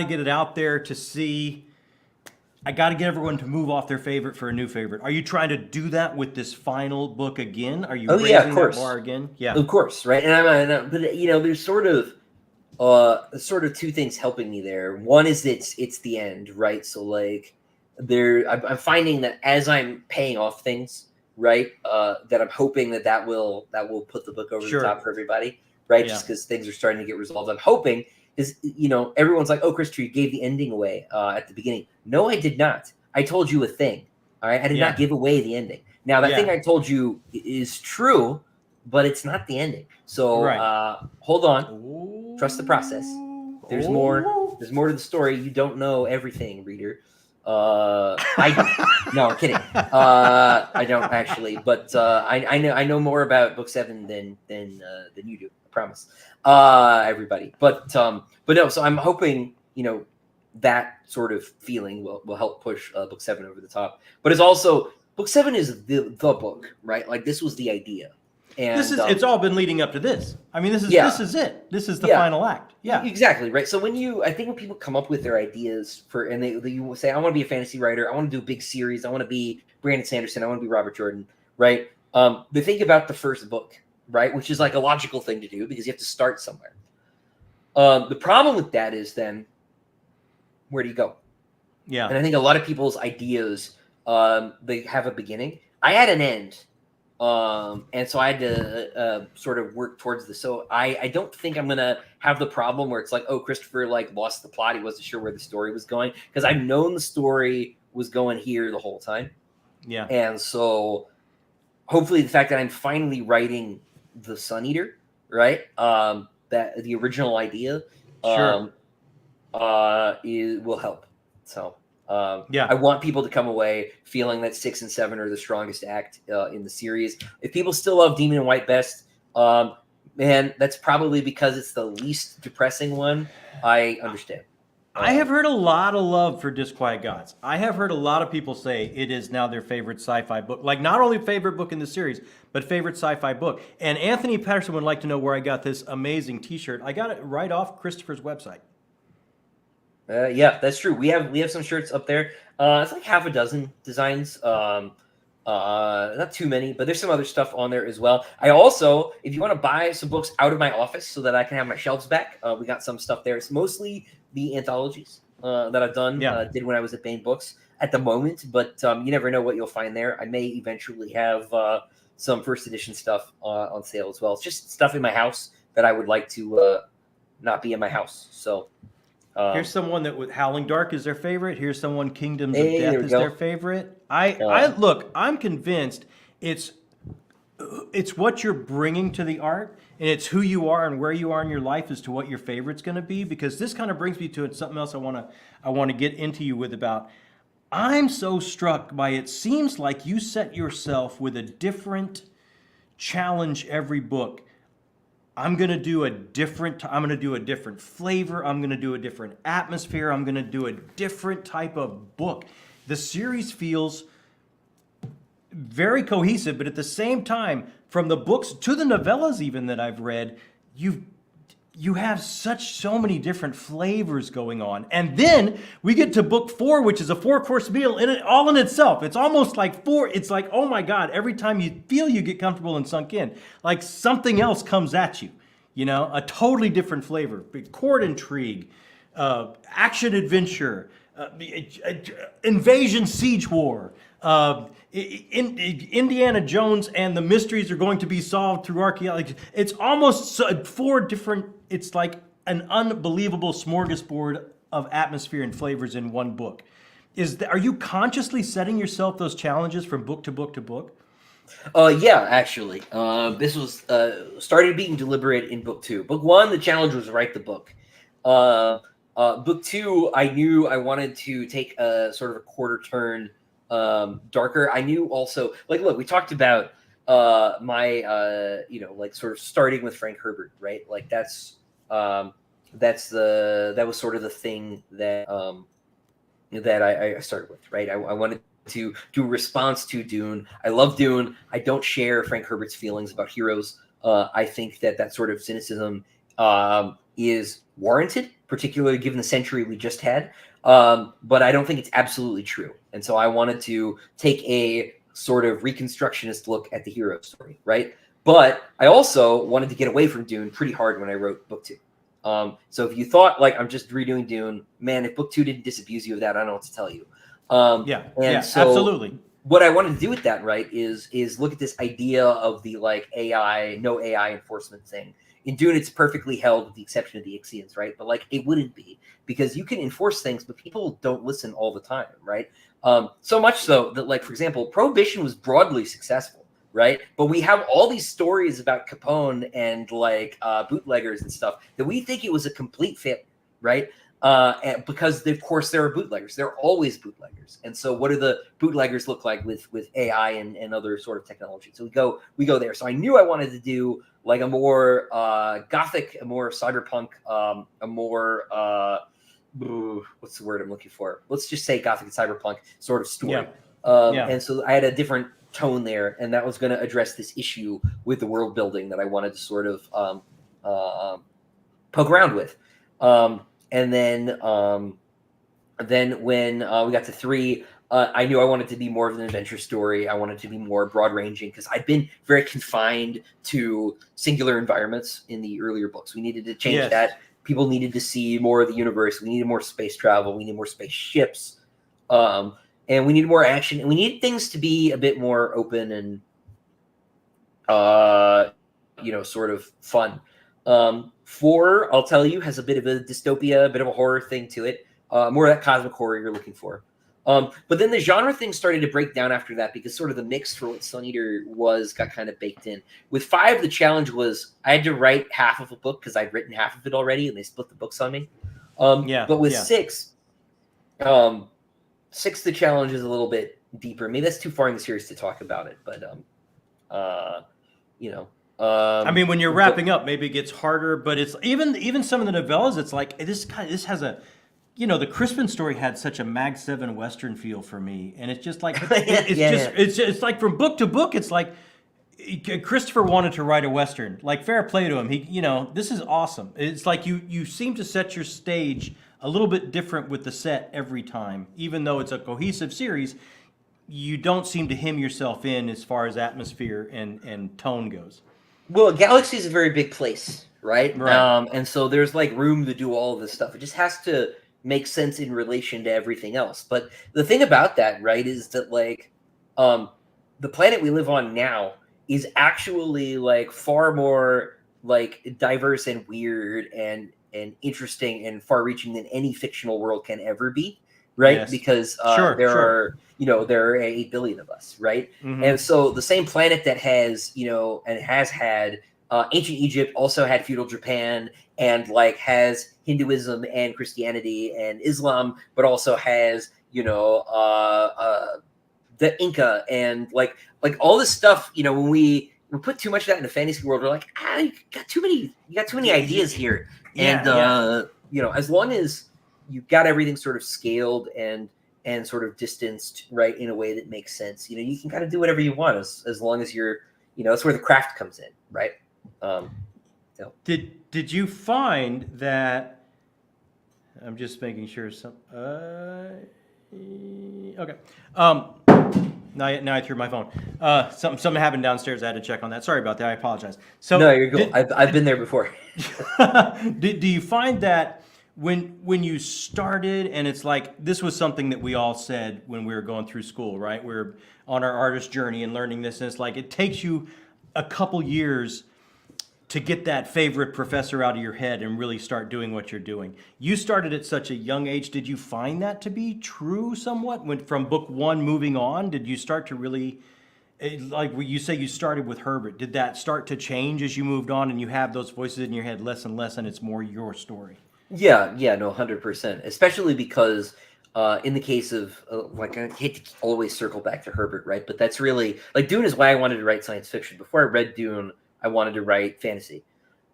get it out there to see. I got to get everyone to move off their favorite for a new favorite. Are you trying to do that with this final book again? Are you raising the bar again? Yeah, of course, right. And but there's sort of two things helping me there. One is it's the end, right? So like I'm finding that as I'm paying off things, right, that I'm hoping that will put the book over the top for everybody, right? Just because things are starting to get resolved. I'm hoping. Is everyone's like, oh, Christopher, you gave the ending away at the beginning. No, I did not. I told you a thing. All right, I did not give away the ending. Now, that thing I told you is true, but it's not the ending. So hold on, trust the process. There's more. There's more to the story. You don't know everything, reader. I do. No, I'm kidding. I don't actually, but I know more about book 7 than you do. I promise. Everybody, but no. So I'm hoping that sort of feeling will help push book 7 over the top. But it's also book 7 is the book, right? Like this was the idea, And it's all been leading up to this. I mean, this is it. This is the final act. Yeah, exactly, right. So I think when people come up with their ideas and they say, I want to be a fantasy writer, I want to do a big series, I want to be Brandon Sanderson, I want to be Robert Jordan, right? They think about the first book, right, which is like a logical thing to do because you have to start somewhere. The problem with that is then, where do you go? Yeah. And I think a lot of people's ideas, they have a beginning. I had an end. And so I had to sort of work towards this. So I don't think I'm going to have the problem where it's like, oh, Christopher like lost the plot. He wasn't sure where the story was going, because I've known the story was going here the whole time. Yeah. And so hopefully the fact that I'm finally writing the Sun Eater, right? That the original idea, Sure. will help. So yeah, I want people to come away feeling that 6 and 7 are the strongest act in the series. If people still love Demon and White best, man, that's probably because it's the least depressing one. I understand. I have heard a lot of love for Disquiet Gods. I have heard a lot of people say it is now their favorite sci-fi book. Like, not only favorite book in the series, but favorite sci-fi book. And Anthony Patterson would like to know where I got this amazing T-shirt. I got it right off Christopher's website. Yeah, that's true. We have some shirts up there. It's like half a dozen designs. Not too many, but there's some other stuff on there as well. I also, if you want to buy some books out of my office so that I can have my shelves back, we got some stuff there. It's mostly the anthologies that I've done, did when I was at Bain Books at the moment, but you never know what you'll find there. I may eventually have some first edition stuff on sale as well. It's just stuff in my house that I would like to not be in my house. So here's someone that with Howling Dark is their favorite. Here's someone Kingdoms of Death is their favorite. I look, I'm convinced it's what you're bringing to the art, and it's who you are and where you are in your life as to what your favorite's going to be. Because this kind of brings me to something else I want to get into you with about. I'm so struck by it. Seems like you set yourself with a different challenge every book. I'm going to do a different flavor. I'm going to do a different atmosphere. I'm going to do a different type of book. The series feels very cohesive, but at the same time, from the books to the novellas even that I've read, you have so many different flavors going on. And then we get to book 4, which is a 4-course meal all in itself. It's almost like 4. It's like, oh my God, every time you feel you get comfortable and sunk in, like something else comes at you, a totally different flavor. Court intrigue, action adventure, invasion siege war, Indiana Jones and the mysteries are going to be solved through archaeology. It's almost 4 different, it's like an unbelievable smorgasbord of atmosphere and flavors in one book. Are you consciously setting yourself those challenges from book to book to book? Yeah, actually. This was started being deliberate in book 2. Book 1, the challenge was write the book. Book 2, I knew I wanted to take a sort of a quarter turn darker. I knew also, like, look, we talked about my like sort of starting with Frank Herbert, right? Like that was sort of the thing that I started with, right? I wanted to do a response to Dune. I love Dune. I don't share Frank Herbert's feelings about heroes. I think that sort of cynicism is warranted, particularly given the century we just had. But I don't think it's absolutely true. And so I wanted to take a sort of reconstructionist look at the hero story, right? But I also wanted to get away from Dune pretty hard when I wrote book 2. So if you thought, like, I'm just redoing Dune, man, if book 2 didn't disabuse you of that, I don't know what to tell you. So absolutely. What I wanted to do with that, right, is look at this idea of the, like, no AI enforcement thing. In Dune, it's perfectly held with the exception of the Ixians, right? But, like, it wouldn't be, because you can enforce things, but people don't listen all the time, right? So much so that, like, for example, Prohibition was broadly successful, right? But we have all these stories about Capone and, like, bootleggers and stuff that we think it was a complete failure, right? And because of course there are bootleggers. There are always bootleggers. And so what do the bootleggers look like with AI and other sort of technology? So we go there. So I knew I wanted to do like a more gothic, a more cyberpunk, a more what's the word I'm looking for? Let's just say gothic and cyberpunk sort of story. And so I had a different tone there, and that was going to address this issue with the world building that I wanted to sort of poke around with. And then when we got to 3, I knew I wanted to be more of an adventure story. I wanted to be more broad ranging because I'd been very confined to singular environments in the earlier books. We needed to change that. People needed to see more of the universe. We needed more space travel. We needed more spaceships. And we needed more action. And we needed things to be a bit more open and, sort of fun. 4, I'll tell you, has a bit of a dystopia, a bit of a horror thing to it. More of that cosmic horror you're looking for. But then the genre thing started to break down after that because sort of the mix for what Sun Eater was got kind of baked in. With 5, the challenge was I had to write half of a book because I'd written half of it already, and they split the books on me. But with 6, 6, the challenge is a little bit deeper. Maybe that's too far in the series to talk about it, but I mean, when you're wrapping up, maybe it gets harder. But it's even some of the novellas. It's like this has a. The Crispin story had such a Mag 7 Western feel for me, and it's just like it's like from book to book. It's like Christopher wanted to write a Western. Like, fair play to him. This is awesome. It's like you seem to set your stage a little bit different with the set every time, even though it's a cohesive series. You don't seem to hem yourself in as far as atmosphere and tone goes. Well, Galaxy is a very big place, right? And so there's like room to do all of this stuff. It just has to make sense in relation to everything else. But the thing about that, right, is that like the planet we live on now is actually like far more like diverse and weird and interesting and far-reaching than any fictional world can ever be, right? Yes. Because there are 8 billion of us, right? Mm-hmm. And so the same planet that has, and has had ancient Egypt, also had feudal Japan, and like has Hinduism and Christianity and Islam, but also has, the Inca and like all this stuff, when we put too much of that in the fantasy world, we're like, you got too many ideas here. As long as you've got everything sort of scaled and sort of distanced, right, in a way that makes sense, you can kind of do whatever you want as long as you're, that's where the craft comes in, right? Did you find that? I'm just making sure some. Okay. Now I threw my phone. Something happened downstairs. I had to check on that. Sorry about that. I apologize. So no, you're good. I've been there before. Do you find that when you started, and it's like this was something that we all said when we were going through school, right? We're on our artist journey and learning this, and it's like it takes you a couple years to get that favorite professor out of your head and really start doing what you're doing. You started at such a young age. Did you find that to be true somewhat? When from book 1 moving on, did you start to really, like you say you started with Herbert, did that start to change as you moved on and you have those voices in your head less and less and it's more your story? Yeah, no, 100%. Especially because in the case of, I hate to always circle back to Herbert, right? But that's really, like, Dune is why I wanted to write science fiction. Before I read Dune, I wanted to write fantasy.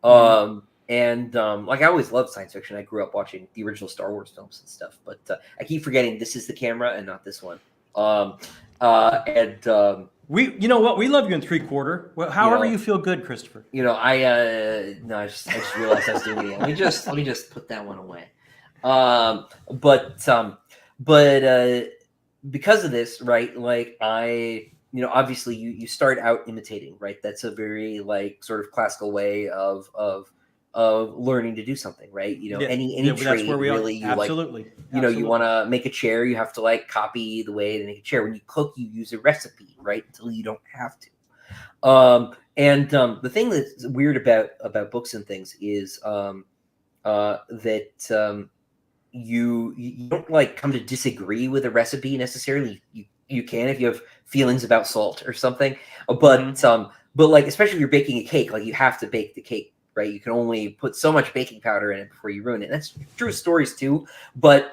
I always loved science fiction. I grew up watching the original Star Wars films and stuff, but I keep forgetting this is the camera and not this one. You know what? We love you in 3/4. Well, however you feel good, Christopher. I just realized I was doing it. Let me just put that one away. Because of this, right? Like obviously you start out imitating, right? That's a very like sort of classical way of learning to do something, right? Any trade really, you absolutely. You want to make a chair, you have to like copy the way to make a chair. When you cook, you use a recipe, right? Until you don't have to. The thing that's weird about books and things is that you don't like come to disagree with a recipe necessarily. You can if you have feelings about salt or something, but like especially if you're baking a cake, like you have to bake the cake, right? You can only put so much baking powder in it before you ruin it. And that's true of stories too, but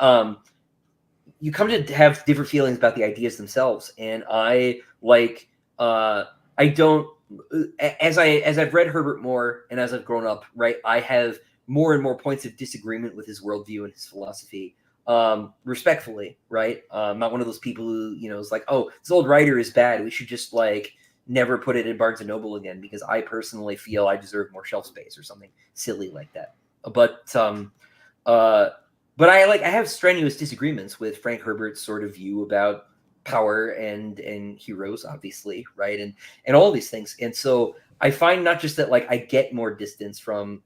you come to have different feelings about the ideas themselves. And I don't, as I've read Herbert more and as I've grown up, right, I have more and more points of disagreement with his worldview and his philosophy. respectfully, right? I'm not one of those people who, you know, is like, oh, this old writer is bad, we should just like never put it in Barnes and Noble again, because I personally feel I deserve more shelf space or something silly like that. But I have strenuous disagreements with Frank Herbert's sort of view about power and heroes, obviously, right? And all these things. And so I find not just that like I get more distance from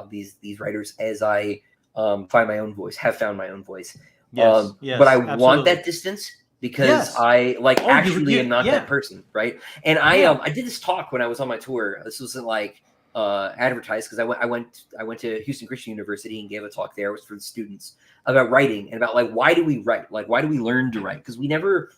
these writers as I find my own voice, have found my own voice. Yes, but I absolutely. want that distance because Yes. I like actually am not yeah. that person, right? And I did this talk when I was on my tour. This wasn't like advertised, because I went to Houston Christian University and gave a talk there. It was for the students about writing and about like why do we write? Like why do we learn to write? Because we never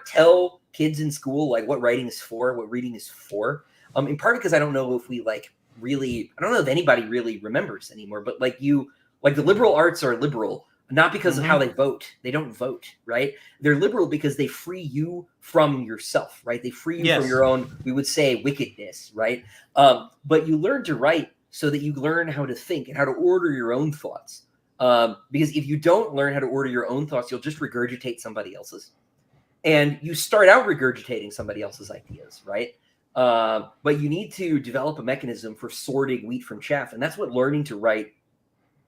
tell kids in school like what writing is for, what reading is for. In part because I don't know if we like really, I don't know if anybody really remembers anymore. But like the liberal arts are liberal not because of how they vote. They don't vote, right? They're liberal because they free you from yourself, right? They free you from your own, we would say, wickedness, right? But you learn to write so that you learn how to think and how to order your own thoughts. Because if you don't learn how to order your own thoughts, you'll just regurgitate somebody else's. And you start out regurgitating somebody else's ideas, right? But you need to develop a mechanism for sorting wheat from chaff. And that's what learning to write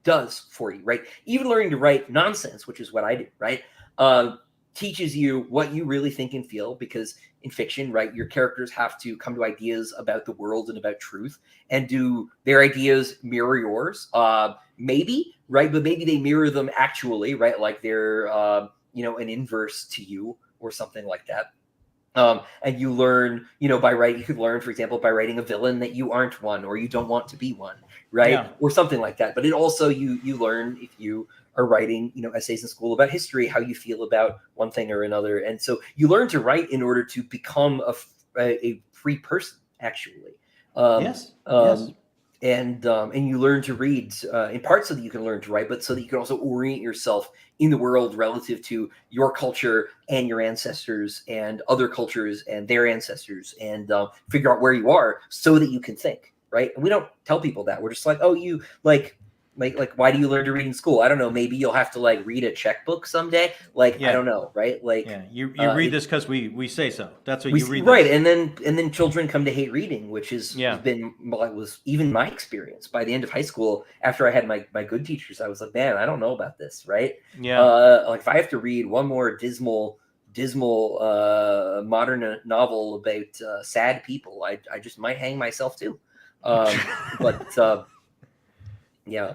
does for you, right? Even learning to write nonsense, which is what I do, right? Teaches you what you really think and feel, because in fiction, right, your characters have to come to ideas about the world and about truth. And do their ideas mirror yours? Maybe, right? But maybe they mirror them actually, right? Like they're, an inverse to you or something like that. And you learn, by writing, you could learn, for example, by writing a villain that you aren't one or you don't want to be one, right? Yeah. Or something like that. But it also, you learn, if you are writing, essays in school about history, how you feel about one thing or another. And so you learn to write in order to become a free person, actually. Yes. And you learn to read in part so that you can learn to write, but so that you can also orient yourself in the world relative to your culture and your ancestors and other cultures and their ancestors, and figure out where you are so that you can think, right? And we don't tell people that. We're just like, oh, you like why do you learn to read in school? I don't know. Maybe you'll have to like read a checkbook someday. Like, I don't know, right? Like, you read this because we say so. That's what you read. Right. This. And then children come to hate reading, which was even my experience. By the end of high school, after I had my good teachers, I was like, man, I don't know about this, right? Yeah. Like if I have to read one more dismal modern novel about sad people, I just might hang myself too. Yeah.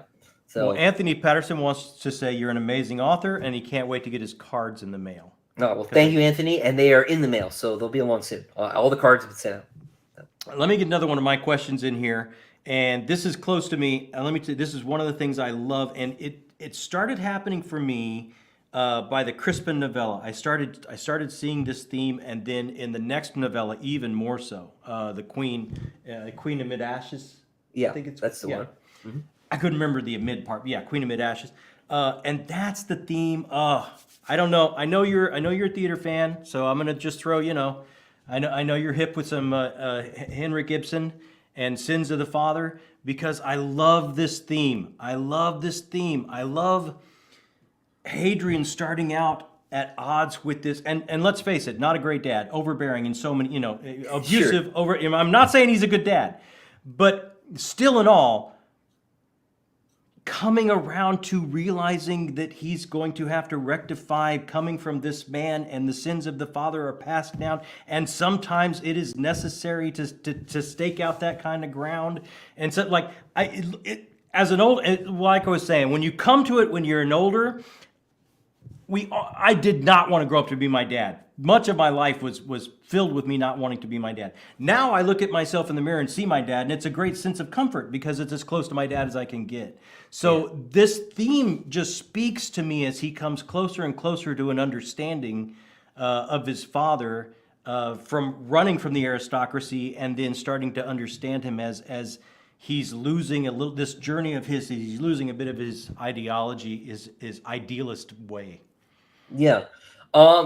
So well, Anthony Patterson wants to say you're an amazing author, and he can't wait to get his cards in the mail. Oh, well, thank you, Anthony. And they are in the mail, so they'll be along soon. All the cards have been sent out. Let me get another one of my questions in here, and this is close to me. And let me tell you, this is one of the things I love, and it started happening for me by the Crispin novella. I started seeing this theme, and then in the next novella, even more so. The Queen Amid Ashes. Yeah, I think that's the one. Mm-hmm. I couldn't remember the amid part, but yeah, Queen Amid Ashes, and that's the theme. I don't know. I know you're a theater fan, so I'm gonna just throw. I know you're hip with some Henrik Ibsen and Sins of the Father, because I love this theme. I love Hadrian starting out at odds with this, and let's face it, not a great dad, overbearing in so many, abusive. Sure. I'm not saying he's a good dad, but still in all, coming around to realizing that he's going to have to rectify coming from this man, and the sins of the father are passed down, and sometimes it is necessary to stake out that kind of ground. And so, like, like I was saying, when you come to it when you're an older, I did not want to grow up to be my dad. Much of my life was filled with me not wanting to be my dad. Now I look at myself in the mirror and see my dad, and it's a great sense of comfort because it's as close to my dad as I can get. So this theme just speaks to me as he comes closer and closer to an understanding of his father, from running from the aristocracy and then starting to understand him as he's losing this journey of his. He's losing a bit of his ideology, his idealist way. Yeah.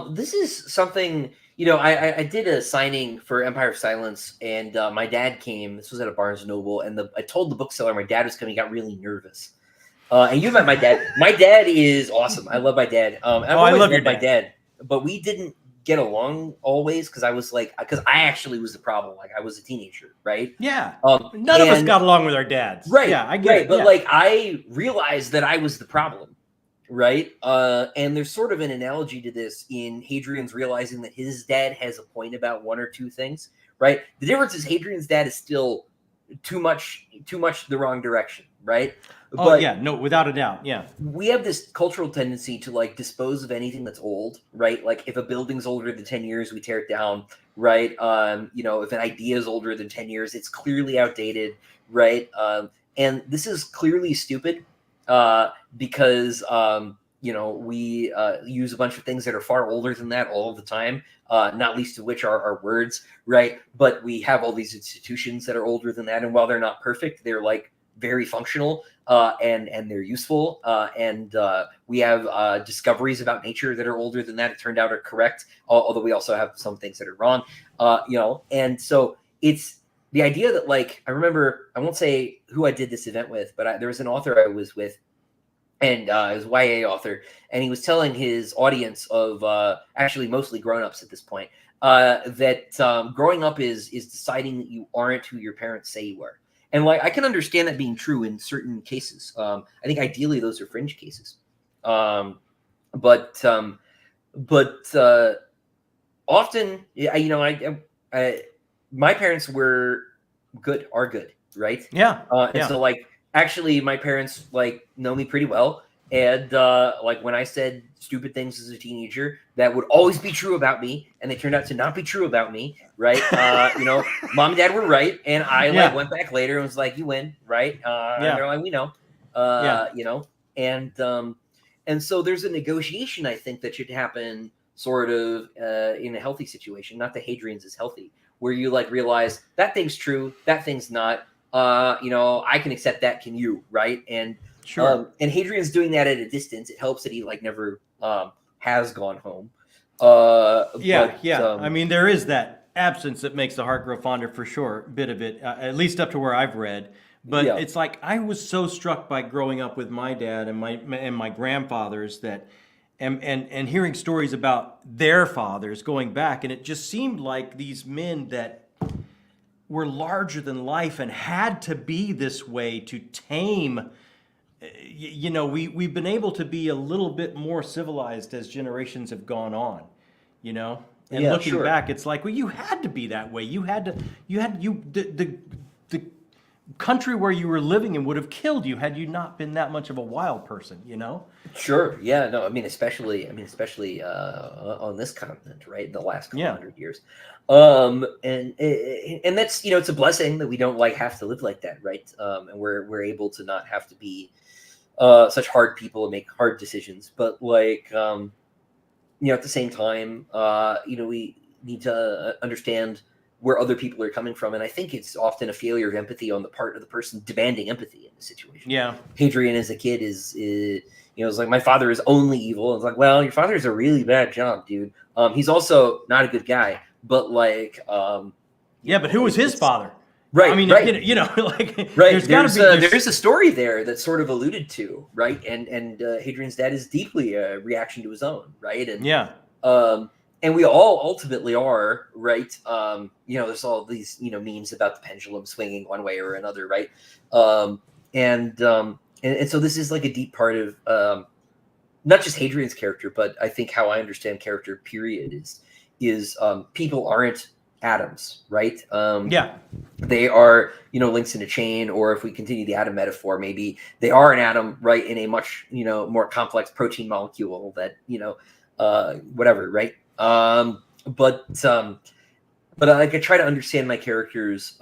This is something, I did a signing for Empire of Silence, and my dad came. This was at a Barnes & Noble, and I told the bookseller my dad was coming. He got really nervous. And you met my dad. My dad is awesome. I love my dad. I've I always love your loved my dad, but we didn't get along always because I actually was the problem. Like I was a teenager, right? Yeah. None of us got along with our dads. Right. Yeah, I get it. But yeah. like I realized that I was the problem. Right. And there's sort of an analogy to this in Hadrian's realizing that his dad has a point about one or two things. Right. The difference is Hadrian's dad is still too much the wrong direction. Right. Oh, but yeah. No, without a doubt. Yeah. we have this cultural tendency to like dispose of anything that's old, right? Like if a building's older than 10 years, we tear it down, right? You know, if an idea is older than 10 years, it's clearly outdated, right? And this is clearly stupid because, you know, we use a bunch of things that are far older than that all the time, not least of which are our words, right? But we have all these institutions that are older than that. And while they're not perfect, they're like very functional and they're useful. And we have discoveries about nature that are older than that. It turned out are correct, although we also have some things that are wrong, you know. And so it's the idea that like, I remember, I won't say who I did this event with, but there was an author I was with, and it was a YA author, and he was telling his audience of actually mostly grown-ups at this point, that growing up is deciding that you aren't who your parents say you are. And like I can understand that being true in certain cases. I think ideally those are fringe cases. But often, you know, my parents are good, right? Yeah. And so like actually my parents like know me pretty well. And like when I said stupid things as a teenager that would always be true about me, and they turned out to not be true about me, right? You know, mom and dad were right, and I like went back later and was like, "You win, right?" And they're like, "We know," you know, and so there's a negotiation I think that should happen sort of in a healthy situation. Not that Hadrian's is healthy, where you like realize that thing's true, that thing's not. You know, I can accept that. Can you? Right? And sure. And Hadrian's doing that at a distance. It helps that he like never has gone home. I mean, there is that absence that makes the heart grow fonder for sure. Bit of it, at least up to where I've read. But it's like I was so struck by growing up with my dad and my grandfathers that, and hearing stories about their fathers going back, and it just seemed like these men that were larger than life and had to be this way to tame. You know, we've been able to be a little bit more civilized as generations have gone on, you know, and looking back, it's like, well, you had to be that way. The country where you were living in would have killed you had you not been that much of a wild person, you know? Sure. Yeah. No, I mean, especially on this continent, right? In the last couple hundred years. And that's, you know, it's a blessing that we don't like have to live like that. Right. And we're able to not have to be such hard people and make hard decisions, but like, you know, at the same time, you know, we need to understand where other people are coming from. And I think it's often a failure of empathy on the part of the person demanding empathy in the situation. Yeah. Hadrian as a kid is you know, it's like, my father is only evil. It's like, well, your father is a really bad job, dude. He's also not a good guy, but like, but who was his father? Right. I mean, right. You know, like, right. There's a story there that's sort of alluded to, right? And Hadrian's dad is deeply a reaction to his own, right? And and we all ultimately are, right? You know, there's all these, you know, memes about the pendulum swinging one way or another, right? And so this is like a deep part of not just Hadrian's character, but I think how I understand character, period, is people aren't atoms, right? They are, you know, links in a chain, or if we continue the atom metaphor, maybe they are an atom, right, in a much, you know, more complex protein molecule that, you know, whatever, right? But like I try to understand my characters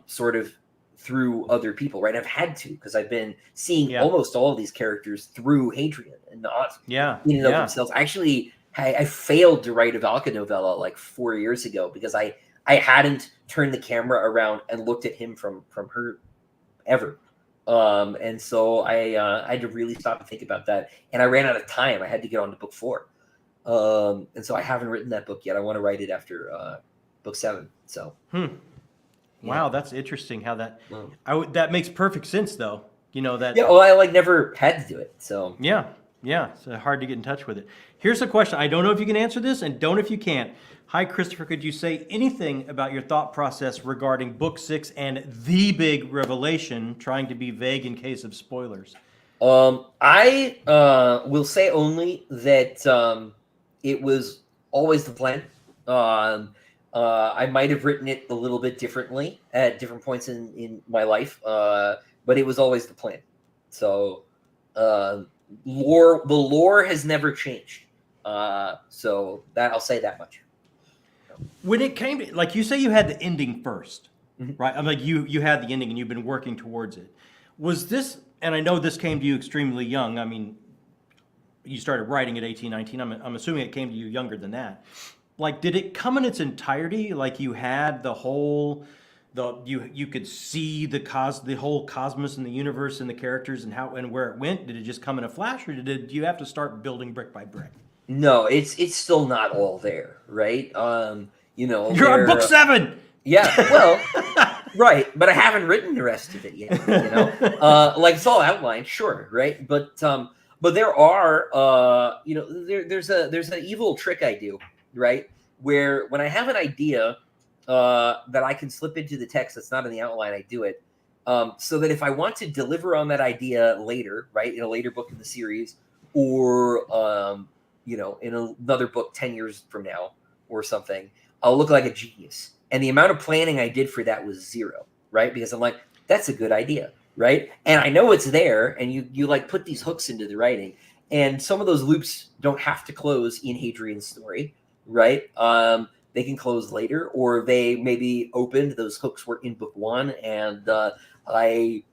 sort of through other people, right? I've had to, because I've been seeing almost all of these characters through Hadrian and not in and of themselves. Actually, I failed to write a Valka novella like 4 years ago because I hadn't turned the camera around and looked at him from her ever. And so I had to really stop and think about that. And I ran out of time. I had to get on to book 4. And so I haven't written that book yet. I want to write it after book 7. So. Wow, that's interesting how that that makes perfect sense though. You know that. Yeah, well, I like never had to do it, so. Yeah, it's hard to get in touch with it. Here's a question. I don't know if you can answer this, and don't if you can't. Hi, Christopher. Could you say anything about your thought process regarding book 6 and the big revelation? Trying to be vague in case of spoilers. I will say only that it was always the plan. I might have written it a little bit differently at different points in my life, but it was always the plan. So the lore has never changed. So that I'll say that much. When it came to, like, you say you had the ending first, Mhm. right? I'm like, you had the ending and you've been working towards it. Was this, and I know this came to you extremely young. I mean, you started writing at 18, 19. I'm assuming it came to you younger than that. Like, did it come in its entirety? Like, you had the whole, you could see the whole cosmos and the universe and the characters and how and where it went. Did it just come in a flash, or did you have to start building brick by brick? No, it's still not all there, right? You know, You're on book 7. Yeah, well, right, but I haven't written the rest of it yet. You know, like it's all outlined, sure, right? But there are, you know, there's an evil trick I do, right? Where when I have an idea that I can slip into the text that's not in the outline, I do it, so that if I want to deliver on that idea later, right, in a later book in the series, or you know, in another book 10 years from now or something, I'll look like a genius. And the amount of planning I did for that was 0, right? Because I'm like, that's a good idea, right? And I know it's there, and you like put these hooks into the writing, and some of those loops don't have to close in Hadrian's story, right? They can close later, or they maybe opened, those hooks were in book 1, and I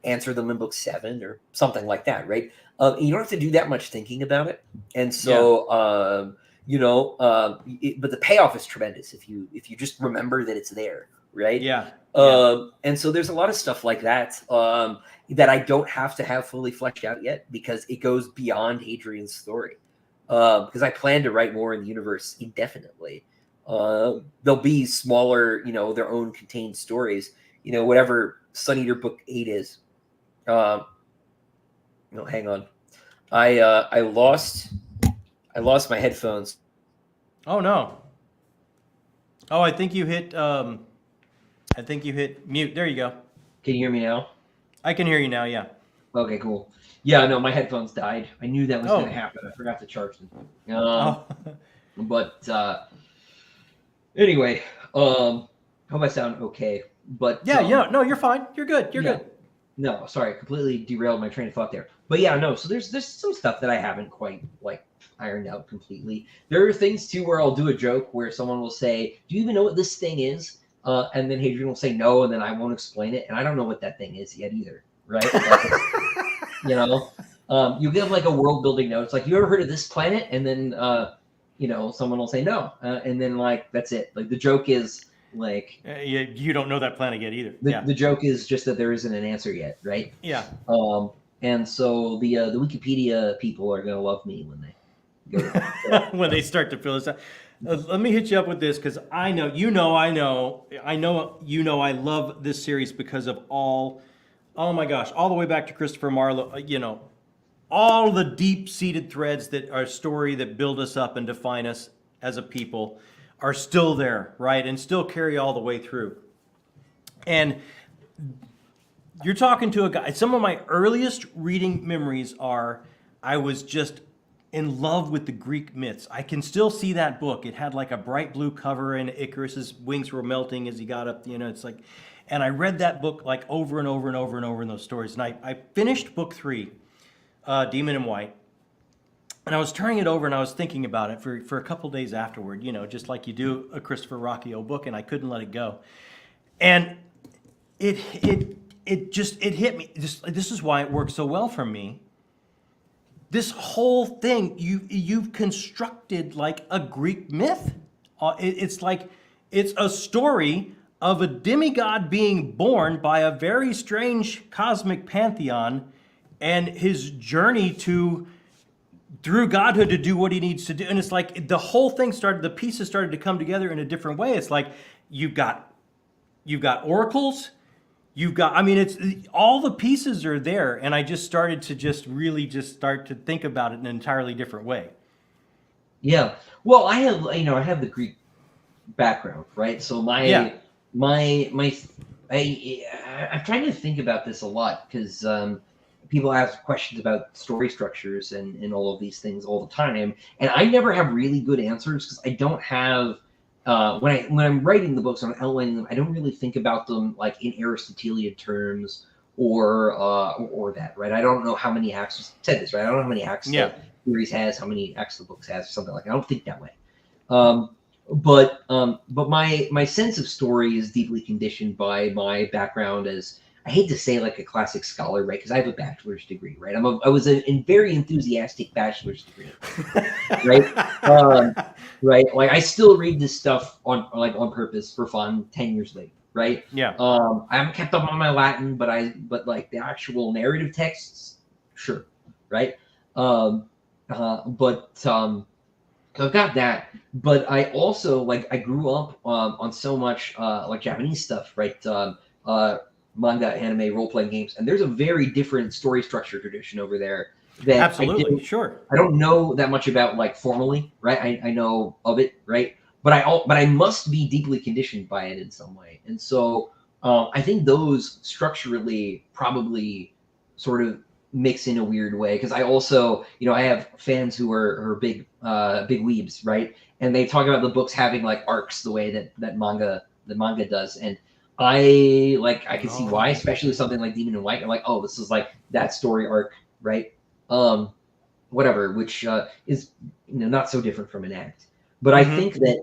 answer them in book 7 or something like that, right? You don't have to do that much thinking about it, and so you know, but the payoff is tremendous if you just remember that it's there, right? Yeah. And so there's a lot of stuff like that that I don't have to have fully fleshed out yet because it goes beyond Hadrian's story. Because I plan to write more in the universe indefinitely. There'll be smaller, you know, their own contained stories. You know, whatever Sun Eater book 8 is. No, hang on. I lost my headphones. Oh no. Oh, I think you hit mute. There you go. Can you hear me now? I can hear you now, yeah. Okay, cool. Yeah, no, my headphones died. I knew that was Oh. going to happen. I forgot to charge them. Oh. But anyway, hope I sound okay. But Yeah, no, you're fine. You're good. You're yeah. good. No, sorry, completely derailed my train of thought there. But yeah, no, so there's some stuff that I haven't quite like ironed out completely. There are things too where I'll do a joke where someone will say, "Do you even know what this thing is?" And then Hadrian will say no, and then I won't explain it, and I don't know what that thing is yet either, right? Like, you know, you give like a world building note. It's like, you ever heard of this planet? And then you know, someone will say no, and then like that's it. Like the joke is like you don't know that planet yet either. the joke is just that there isn't an answer yet, right? Yeah. And so the Wikipedia people are gonna love me when they go when they start to fill this out. Let me hit you up with this because I know I love this series because of oh my gosh, all the way back to Christopher Marlowe, you know, all the deep-seated threads that are story that build us up and define us as a people are still there, right? And still carry all the way through. And you're talking to a guy. Some of my earliest reading memories are I was just in love with the Greek myths. I can still see that book. It had like a bright blue cover, and Icarus's wings were melting as he got up. You know, it's like, and I read that book like over and over and over and over in those stories. And I finished book 3, Demon in White, and I was turning it over and I was thinking about it for a couple days afterward. You know, just like you do a Christopher RUOCCHIO book, and I couldn't let it go. And it hit me. This is why it works so well for me. This whole thing, you've constructed like a Greek myth. It's like, it's a story of a demigod being born by a very strange cosmic pantheon and his journey through godhood to do what he needs to do. And it's like the whole thing the pieces started to come together in a different way. It's like you've got oracles, you've got, I mean, it's all the pieces are there, and I just started to really start to think about it in an entirely different way. Yeah. Well, I have the Greek background, right? So I'm trying to think about this a lot because people ask questions about story structures and all of these things all the time, and I never have really good answers because I don't have when I'm writing the books, I'm outlining them. I don't really think about them like in Aristotelian terms or that, right? I don't know how many acts. You said this, right? I don't know how many acts the series has, how many acts the books has, or something like that. I don't think that way. But my sense of story is deeply conditioned by my background as, I hate to say like a classic scholar, right? Because I have a bachelor's degree, right? I was a very enthusiastic bachelor's degree, right? Right. Like I still read this stuff on purpose for fun 10 years later, right? Yeah. I haven't kept up on my Latin, but like the actual narrative texts, sure, right? So I've got that, but I also I grew up on so much like Japanese stuff, right? Manga, anime, role-playing games, and there's a very different story structure tradition over there that absolutely sure. I don't know that much about like formally, right? I know of it, right? But I must be deeply conditioned by it in some way, and so I think those structurally probably sort of mix in a weird way because I also, I have fans who are big weebs, right? And they talk about the books having like arcs the way that manga does, and I can see why, especially something like Demon in White. I'm like, oh, this is like that story arc, right? Whatever, which is not so different from an act. But I think that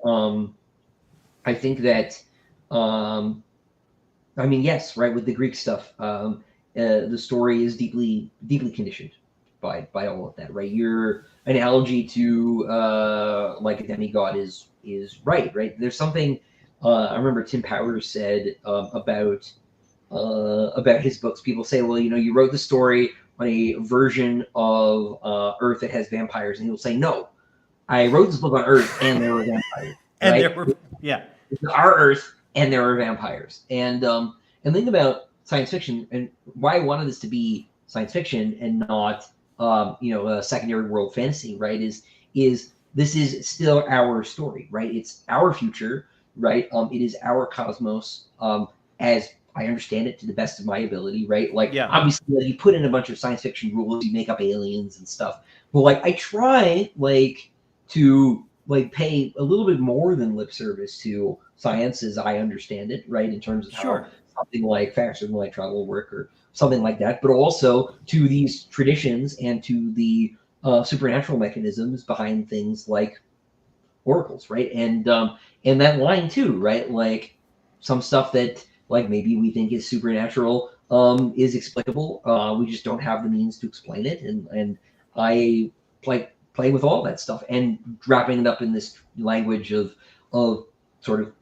I mean, yes, right, with the Greek stuff, the story is deeply conditioned by all of that, right? Your analogy to like a demigod is right. There's something I remember Tim Powers said about his books. People say, well, you wrote the story on a version of Earth that has vampires, and he'll say, no, I wrote this book on Earth and there were vampires. And right? there were, yeah. It's our Earth and there were vampires. And think about science fiction and why I wanted this to be science fiction and not a secondary world fantasy, right? Is this is still our story, right? It's our future, right? It is our cosmos, as I understand it to the best of my ability, right? Obviously, you put in a bunch of science fiction rules, you make up aliens and stuff. But I try to pay a little bit more than lip service to science as I understand it, right? In terms of how something like faster than light travel work or something like that, but also to these traditions and to the supernatural mechanisms behind things like oracles, right? And that line too, right? Like some stuff that maybe we think is supernatural is explicable. We just don't have the means to explain it, and I play with all that stuff and wrapping it up in this language of sort of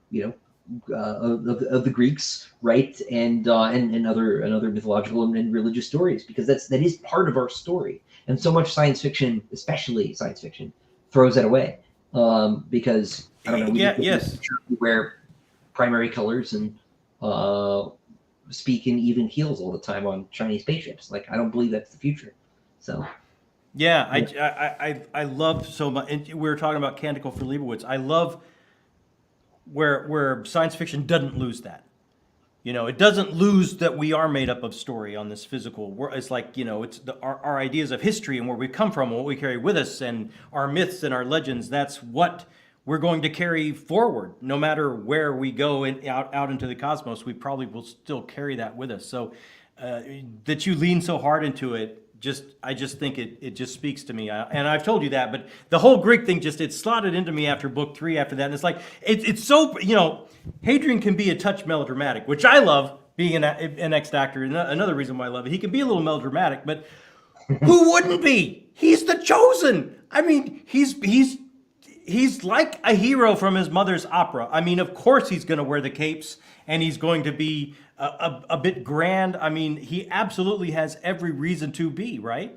of the Greeks, right, and other mythological and religious stories, because that is part of our story. And so much science fiction, especially science fiction, throws that away because I don't know. We wear primary colors and speak in even keels all the time on Chinese spaceships. I don't believe that's the future. So. Yeah, I love so much. And we were talking about Canticle for Leibowitz. I love where science fiction doesn't lose that. It doesn't lose that we are made up of story on this physical world. It's it's our ideas of history and where we come from and what we carry with us and our myths and our legends. That's what we're going to carry forward. No matter where we go out into the cosmos, we probably will still carry that with us. So that you lean so hard into it, I just think it just speaks to me. And I've told you that, but the whole Greek thing it slotted into me after book 3 after that. And it's so, Hadrian can be a touch melodramatic, which I love, being an ex-actor. Another reason why I love it. He can be a little melodramatic, but who wouldn't be? He's the chosen. I mean, he's like a hero from his mother's opera. I mean, of course he's going to wear the capes and he's going to be a bit grand. I mean, he absolutely has every reason to be, right?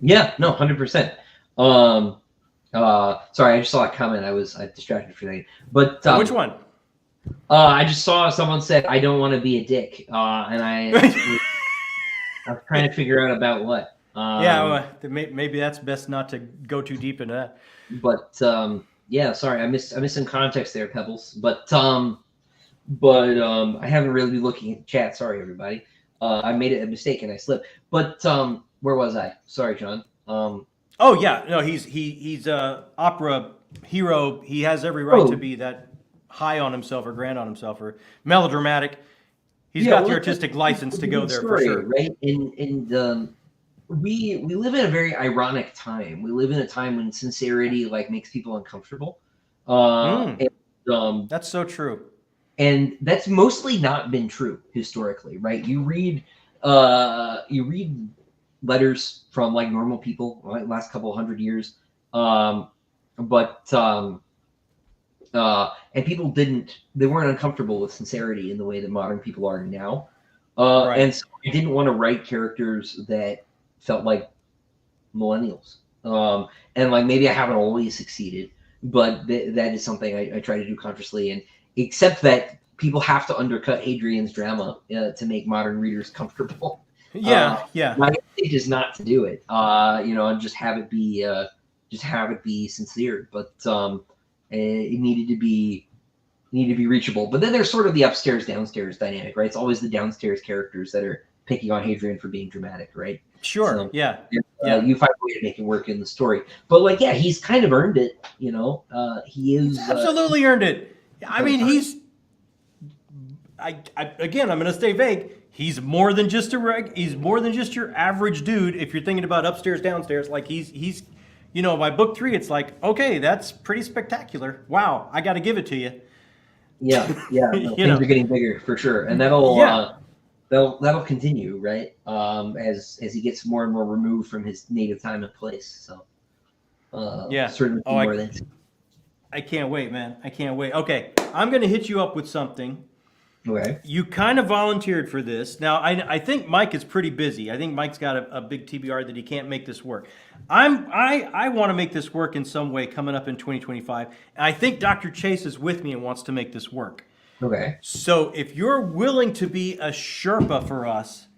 Yeah, no, 100%. Sorry, I just saw a comment. I was distracted for that. But which one? I just saw someone said, "I don't want to be a dick," and I was trying to figure out about what. Maybe that's best not to go too deep into that. But yeah, sorry, I missed some context there, Pebbles. But I haven't really been looking at the chat. Sorry, everybody. I made a mistake and I slipped. But where was I? Sorry, John. Oh yeah, no, he's a opera hero. He has every right to be that high on himself or grand on himself or melodramatic. He's got the artistic license to go there for sure, right? And we live in a very ironic time. We live in a time when sincerity like makes people uncomfortable. That's so true. And that's mostly not been true historically, right? You read letters from like normal people, like last couple 100 years, and people they weren't uncomfortable with sincerity in the way that modern people are now. Right. And so I didn't want to write characters that felt like millennials. And like maybe I haven't always succeeded, but that is something I try to do consciously, and except that people have to undercut Hadrian's drama to make modern readers comfortable. Yeah. My instinct is not to do it, and just have it be sincere. But it needed to be reachable. But then there's sort of the upstairs downstairs dynamic, right? It's always the downstairs characters that are picking on Hadrian for being dramatic, right? Sure. So, yeah. You find a way to make it work in the story. But like, yeah, he's kind of earned it. He is absolutely earned it. I mean, again, I'm going to stay vague. He's more than just he's more than just your average dude. If you're thinking about upstairs, downstairs, like he's, by book 3, it's like, okay, that's pretty spectacular. Wow, I got to give it to you. Yeah. No, things are getting bigger for sure, and that'll continue, right? As he gets more and more removed from his native time and place. So, certainly more than. I can't wait, man. I can't wait. Okay, I'm going to hit you up with something. Okay. You kind of volunteered for this. Now, I think Mike is pretty busy. I think Mike's got a big TBR that he can't make this work. I want to make this work in some way coming up in 2025. And I think Dr. Chase is with me and wants to make this work. Okay. So if you're willing to be a Sherpa for us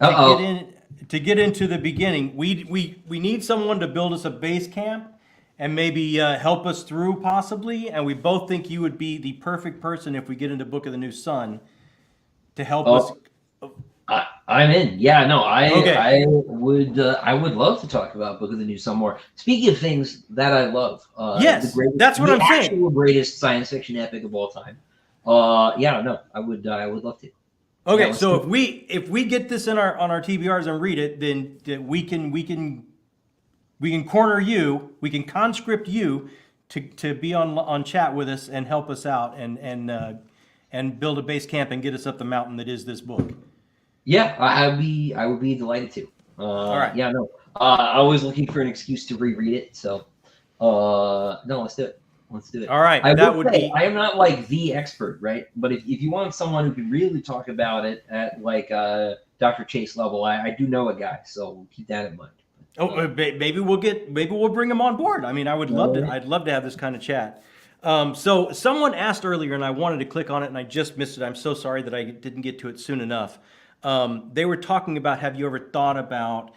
to get into the beginning, we need someone to build us a base camp and maybe help us through possibly. And we both think you would be the perfect person if we get into Book of the New Sun to help us. I'm in. Yeah, no, I would love to talk about Book of the New Sun more. Speaking of things that I love, yes, that's what I'm saying. The greatest science fiction epic of all time. I would love to. Okay, yeah, so if we get this on our TBRs and read it, then we can corner you, we can conscript you to be on chat with us and help us out and build a base camp and get us up the mountain that is this book. Yeah, I would be delighted to. All right. Yeah, no. Always looking for an excuse to reread it. So, no, let's do it. Let's do it. All right. I am not like the expert, right? But if you want someone who can really talk about it at like Dr. Chase level, I do know a guy, so keep that in mind. Maybe we'll bring him on board. I mean, I'd love to have this kind of chat. So someone asked earlier, and I wanted to click on it, and I just missed it. I'm so sorry that I didn't get to it soon enough. They were talking about, have you ever thought about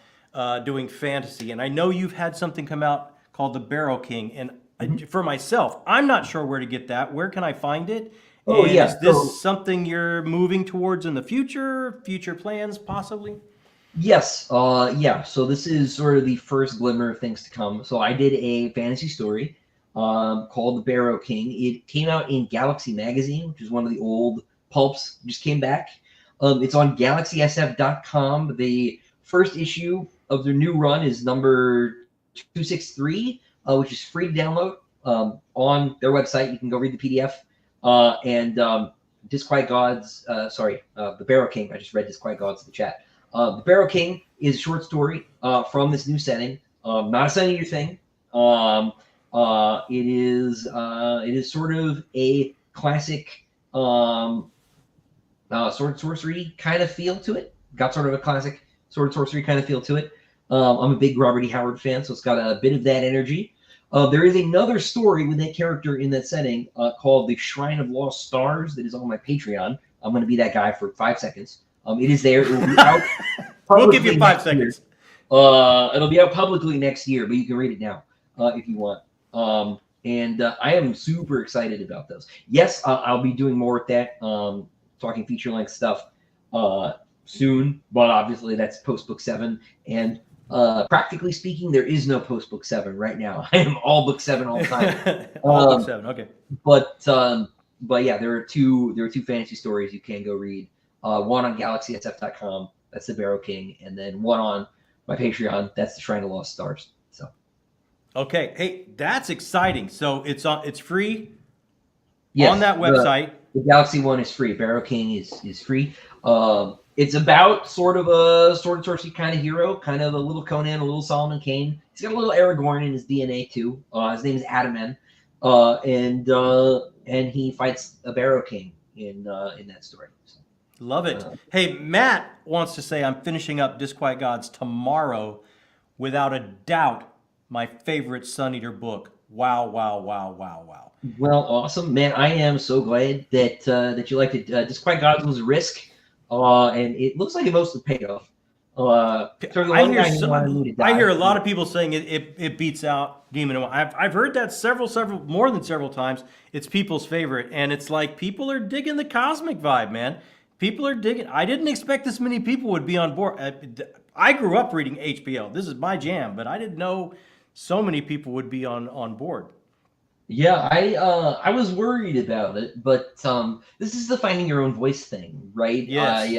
doing fantasy? And I know you've had something come out called The Barrow King, and for myself, I'm not sure where to get that. Where can I find it? Is this something you're moving towards in the future? Future plans, possibly? Yes. So this is sort of the first glimmer of things to come. So I did a fantasy story called The Barrow King. It came out in Galaxy Magazine, which is one of the old pulps. Just came back. It's on galaxysf.com. The first issue of their new run is number 263, which is free to download on their website. You can go read the PDF. Disquiet Gods, The Barrow King. I just read Disquiet Gods in the chat. The Barrow King is a short story from this new setting. Not a Sun Eater thing. It is sort of a classic sword sorcery kind of feel to it. Got sort of a classic sword sorcery kind of feel to it. I'm a big Robert E. Howard fan, so it's got a bit of that energy. There is another story with that character in that setting called The Shrine of Lost Stars that is on my Patreon. I'm going to be that guy for 5 seconds. It is there. It will be out. We'll give you 5 next seconds. year. It'll be out publicly next year, but you can read it now if you want. I am super excited about those. Yes, I'll be doing more with that, talking feature-length stuff soon, but obviously that's post-book 7. And practically speaking, there is no post-book 7 right now. I am all book 7 all the time. All book 7, okay. But yeah, there are two fantasy stories you can go read. One on GalaxySF.com, that's the Barrow King, and then one on my Patreon, that's the Shrine of Lost Stars. So, okay, hey, that's exciting. So it's free yes, on that website. The Galaxy one is free. Barrow King is free. It's about sort of a sword and sorcery kind of hero, kind of a little Conan, a little Solomon Kane. He's got a little Aragorn in his DNA too. His name is Adaman, and he fights a Barrow King in that story. So. Love it. Hey, Matt wants to say I'm finishing up Disquiet Gods tomorrow. Without a doubt, my favorite Sun Eater book. Wow, wow, wow, wow, wow. Well, awesome, man! I am so glad that you liked it. Disquiet Gods was a risk, and it looks like it mostly paid off. I hear a lot of people saying it beats out Demon and Wine. I've heard that more than several times. It's people's favorite, and it's like people are digging the cosmic vibe, man. People are digging. I didn't expect this many people would be on board. I grew up reading HBL. This is my jam, but I didn't know so many people would be on board. Yeah, I was worried about it, but this is the finding your own voice thing, right? Yes.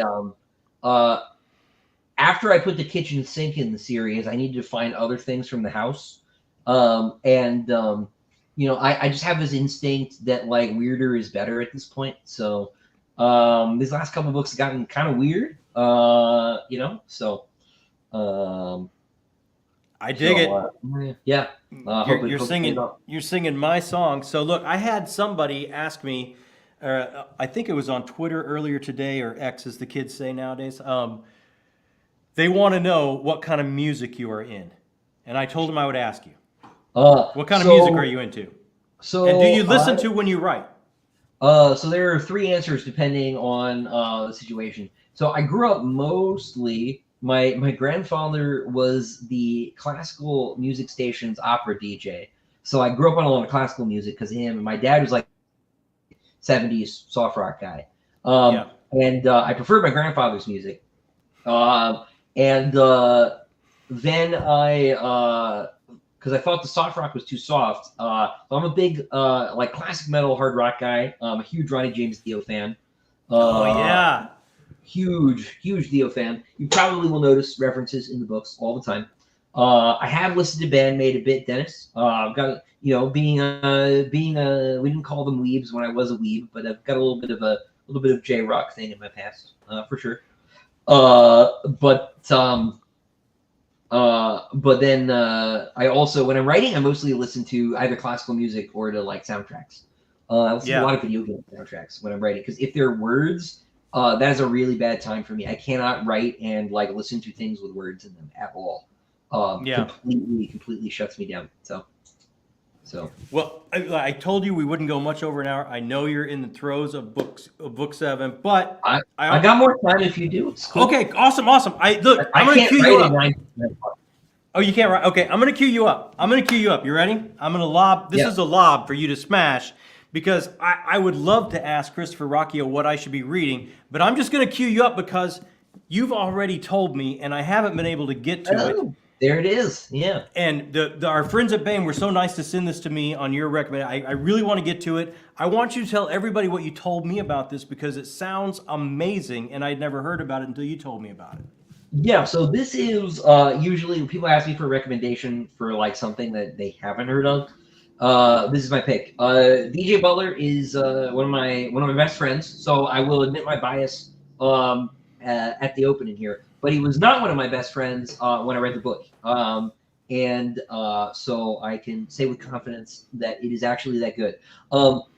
After I put the kitchen sink in the series, I needed to find other things from the house, I just have this instinct that like weirder is better at this point. So these last couple of books have gotten kind of weird, so. I dig it. Yeah. You're singing my song. So look, I had somebody ask me, I think it was on Twitter earlier today, or X as the kids say nowadays. They want to know what kind of music you are in. And I told them I would ask you. What kind of music are you into? And do you listen to when you write? So there are 3 answers depending on the situation. So I grew up mostly. My grandfather was the classical music station's opera DJ. So I grew up on a lot of classical music because of him. And my dad was like 70s soft rock guy. And I preferred my grandfather's music. Then because I thought the soft rock was too soft. So I'm a big classic metal hard rock guy. I'm a huge Ronnie James Dio fan. Huge Dio fan. You probably will notice references in the books all the time. I have listened to Bandmate a bit, Dennis. I've got being a we didn't call them weebs when I was a weeb, but I've got a little bit of J rock thing in my past, for sure. But then I also, when I'm writing, I mostly listen to either classical music or to like soundtracks. I listen to a lot of video game soundtracks when I'm writing, because if there are words, that is a really bad time for me. I cannot write and like listen to things with words in them at all. Completely shuts me down. So. Well, I told you we wouldn't go much over an hour. I know you're in the throes of book 7, but I got more time if you do. It's cool. Okay, awesome. I'm going to cue you up. Oh, you can't write? Okay, I'm going to cue you up. You ready? I'm going to lob. This is a lob for you to smash, because I would love to ask Christopher Ruocchio what I should be reading, but I'm just going to cue you up because you've already told me, and I haven't been able to get to it. There it is. Yeah. And our friends at Bain were so nice to send this to me on your recommendation. I really want to get to it. I want you to tell everybody what you told me about this, because it sounds amazing, and I'd never heard about it until you told me about it. Yeah, so this is usually when people ask me for a recommendation for like something that they haven't heard of. This is my pick. DJ Butler is one of my best friends, so I will admit my bias at the opening here. But he was not one of my best friends when I read the book, so I can say with confidence that it is actually that good.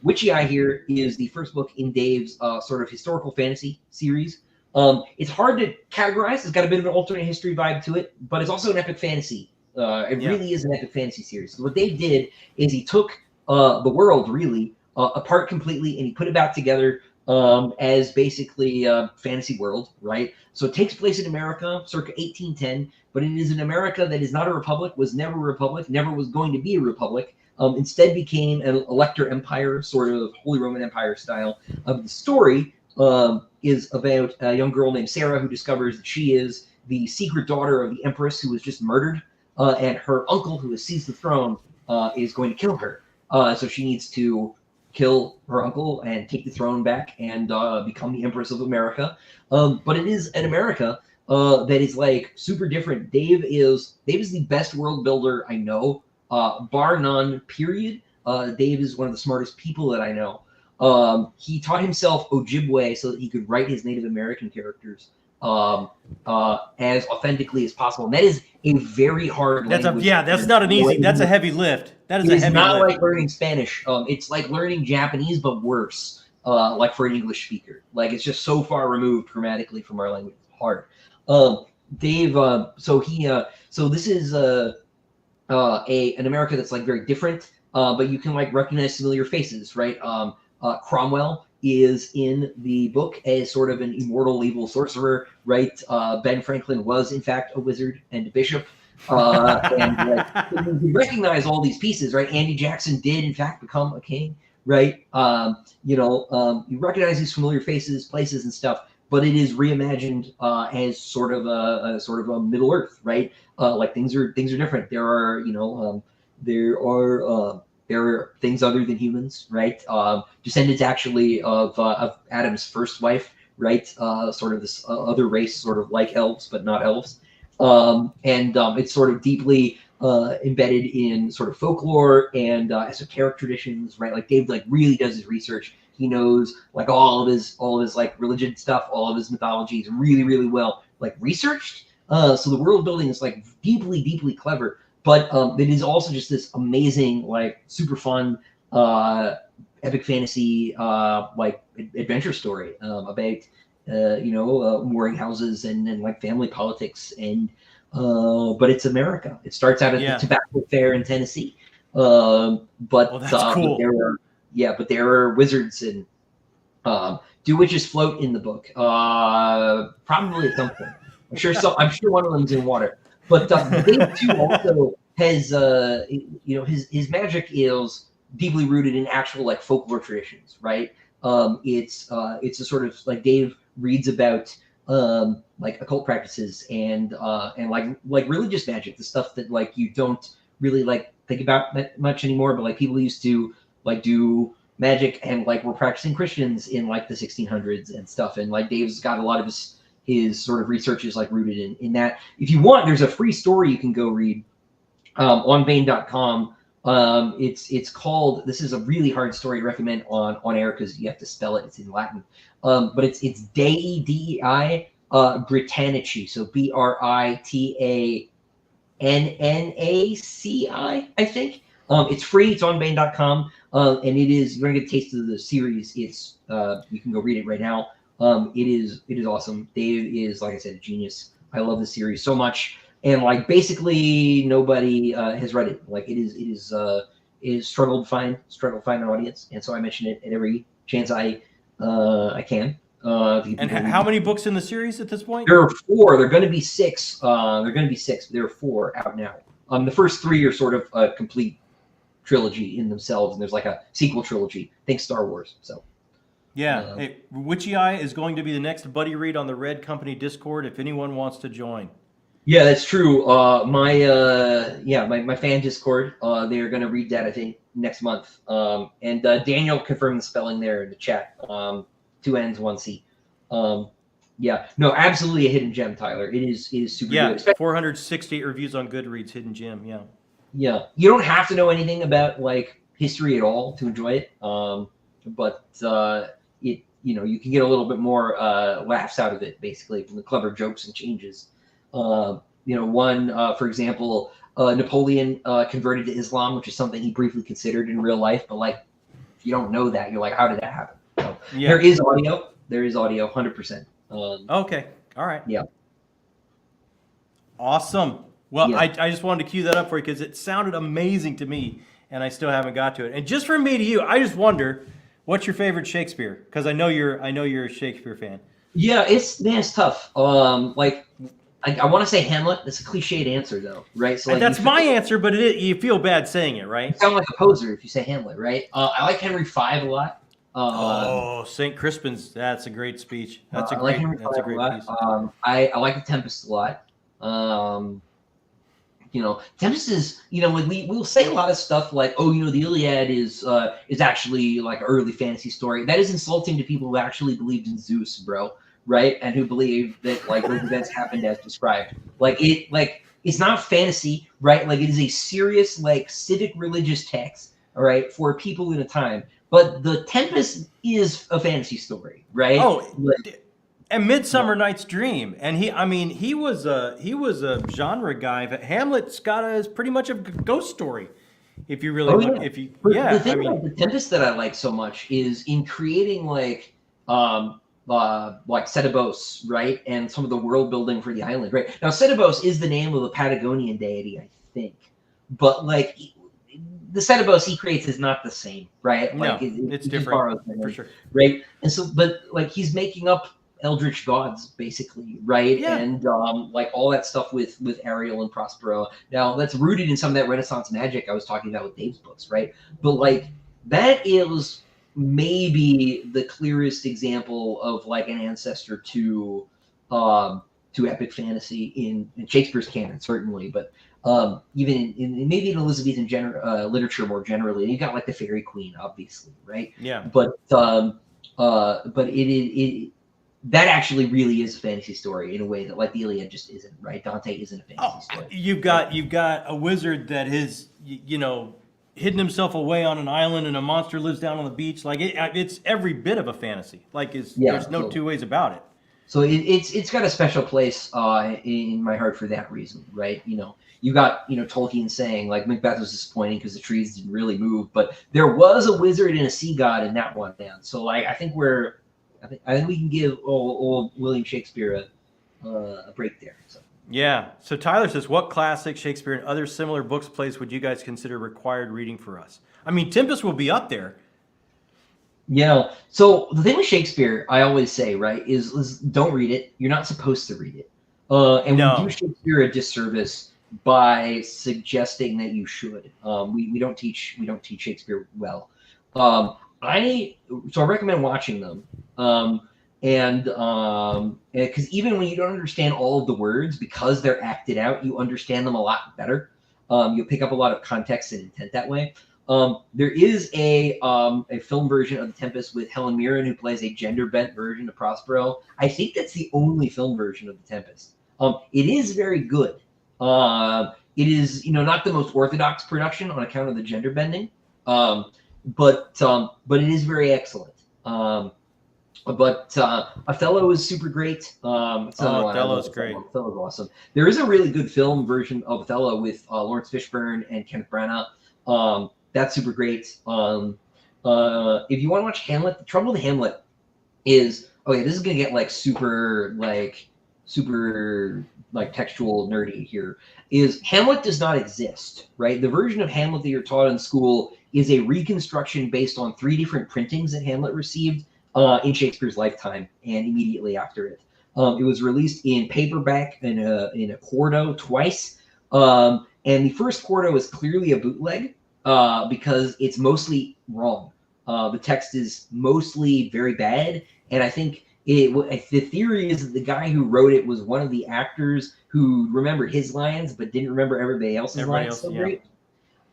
Witchy Eye here is the first book in Dave's sort of historical fantasy series. It's hard to categorize. It's got a bit of an alternate history vibe to it, but it's also an epic fantasy It really is an epic fantasy series. So what Dave did is he took the world really apart completely, and he put it back together as basically a fantasy world, right? So it takes place in America, circa 1810, but it is an America that is not a republic, was never a republic, never was going to be a republic. Instead became an elector empire, sort of Holy Roman Empire style. The story is about a young girl named Sarah who discovers that she is the secret daughter of the empress who was just murdered, and her uncle who has seized the throne is going to kill her. So she needs to kill her uncle and take the throne back and become the Empress of America. But it is an America that is like super different. Dave is the best world builder I know, bar none, period. Dave is one of the smartest people that I know. He taught himself Ojibwe so that he could write his Native American characters as authentically as possible. And that is a very hard language. That's not an easy, that's a heavy lift. That is a heavy lift. It's not like learning Spanish. It's like learning Japanese, but worse, like for an English speaker. Like it's just so far removed grammatically from our language. It's hard. Dave, so this is an America that's like very different, but you can like recognize familiar faces, right? Cromwell is in the book as sort of an immortal evil sorcerer, right? Ben Franklin was in fact a wizard and a bishop. And like, you recognize all these pieces, right? Andy Jackson did in fact become a king, right? You recognize these familiar faces, places, and stuff, but it is reimagined as sort of a Middle Earth, right? Like things are different. There are things other than humans, right? Descendants actually of Adam's first wife, right? Sort of this other race, sort of like elves, but not elves. It's sort of deeply embedded in sort of folklore and esoteric traditions, right? Like Dave like really does his research. He knows like all of his like religion stuff, all of his mythology is really, really well like researched. So the world building is like deeply, deeply clever. But it is also just this amazing, like super fun, epic fantasy, like adventure story about mooring houses and like family politics but it's America. It starts out at the tobacco fair in Tennessee. That's cool. But there are wizards and do witches float in the book? Probably at some point. I'm sure one of them's in water. But Dave too also has his magic is deeply rooted in actual like folklore traditions, right? It's a sort of like Dave reads about like occult practices and like religious magic, the stuff that like you don't really like think about that much anymore, but like people used to like do magic and like were practicing Christians in like the 1600s and stuff, and like Dave's got a lot of his sort of research is like rooted in that. If you want, there's a free story you can go read on Bain.com. It's called, this is a really hard story to recommend on air because you have to spell it. It's in Latin. But it's Dei, Dei, Britannici. So BritaNnaci, I think. It's free. It's on Bain.com. And it is, you're gonna get a taste of the series. It's you can go read it right now. It is awesome. Dave is, like I said, a genius. I love the series so much. And like basically nobody has read it. Like it is struggle to find an audience, and so I mention it at every chance I can. And how many books in the series at this point? There are 4. There are going to be 6. There are 4 out now. The first 3 are sort of a complete trilogy in themselves, and there's like a sequel trilogy. Think Star Wars. So. Yeah, hey, Witchy Eye is going to be the next buddy read on the Red Company Discord if anyone wants to join. Yeah, that's true. My fan Discord, they're going to read that, I think, next month. And Daniel confirmed the spelling there in the chat. 2 N's, 1 C. Yeah, no, absolutely a hidden gem, Tyler. It is super good. 468 reviews on Goodreads, hidden gem. Yeah. Yeah, you don't have to know anything about like history at all to enjoy it. But it, you can get a little bit more laughs out of it, basically, from the clever jokes and changes. For example, Napoleon converted to Islam, which is something he briefly considered in real life. But like, if you don't know that, you're like, how did that happen? So, There is audio. 100%. Okay. All right. Yeah. Awesome. Well, Yeah. I just wanted to cue that up for you because it sounded amazing to me, and I still haven't got to it. And just from me to you, I just wonder, what's your favorite Shakespeare? Because I know you're a Shakespeare fan. Yeah, it's tough. Like I want to say Hamlet. That's a cliched answer though, right? So And like that's my answer, but you feel bad saying it, right? you sound like a poser if you say Hamlet, right? I like Henry V a lot. St. Crispin's, that's a great speech. That's I like Henry V that's a a great lot. piece. I like the Tempest a lot. Tempest is, like we'll say a lot of stuff like, oh, the Iliad is actually like an early fantasy story. That is insulting to people who actually believed in Zeus, bro, right? And who believe that like those events happened as described. It's not fantasy, right? Like it is a serious like civic religious text, all right, for people in a time. But the Tempest is a fantasy story, right? Oh, Like, and Midsummer Night's Dream, and he was a genre guy. But Hamlet's is pretty much a ghost story. If you really look, The thing about the Tempest that I like so much is in creating like Setebos, right, and some of the world building for the island, right? Now Setebos is the name of a Patagonian deity, I think, but like the Setebos he creates is not the same, right? No, Like it's different for sure, right? And so, but like he's making up eldritch gods basically, right? Yeah. And like all that stuff with Ariel and Prospero. Now that's rooted in some of that Renaissance magic I was talking about with Dave's books, right? But like that is maybe the clearest example of like an ancestor to epic fantasy in Shakespeare's canon, certainly, but even in maybe in Elizabethan literature more generally. You got like the Fairy Queen, obviously, right? Yeah. But it that actually really is a fantasy story in a way that like the Iliad just isn't, right? Dante isn't a fantasy story. You've got a wizard that is hidden himself away on an island, and a monster lives down on the beach. Like it's every bit of a fantasy. Like there's no two ways about it. So it's got a special place in my heart for that reason, right? You got Tolkien saying like Macbeth was disappointing because the trees didn't really move, but there was a wizard and a sea god in that one, man. So like I think we can give old William Shakespeare a break there. So. Yeah. So Tyler says, what classic Shakespeare and other similar books, plays would you guys consider required reading for us? I mean, Tempest will be up there. So the thing with Shakespeare, I always say, right, is don't read it. You're not supposed to read it. And we do Shakespeare a disservice by suggesting that you should. We don't teach Shakespeare well. I recommend watching them. Because even when you don't understand all of the words, because they're acted out, you understand them a lot better. You'll pick up a lot of context and intent that way. There is a film version of The Tempest with Helen Mirren, who plays a gender-bent version of Prospero. I think that's the only film version of The Tempest. It is very good. It is, not the most orthodox production on account of the gender bending, but it is very excellent. Othello is super great. Othello's great. Othello's awesome. There is a really good film version of Othello with Lawrence Fishburne and Kenneth Branagh. That's super great. If you want to watch Hamlet, the trouble with Hamlet is, this is gonna get super textual nerdy here. Is Hamlet does not exist, right? The version of Hamlet that you're taught in school is a reconstruction based on 3 different printings that Hamlet received in Shakespeare's lifetime and immediately after it. It was released in paperback in a quarto twice, and the first quarto is clearly a bootleg because it's mostly wrong. The text is mostly very bad, and I think the theory is that the guy who wrote it was one of the actors who remembered his lines but didn't remember everybody else's lines so great.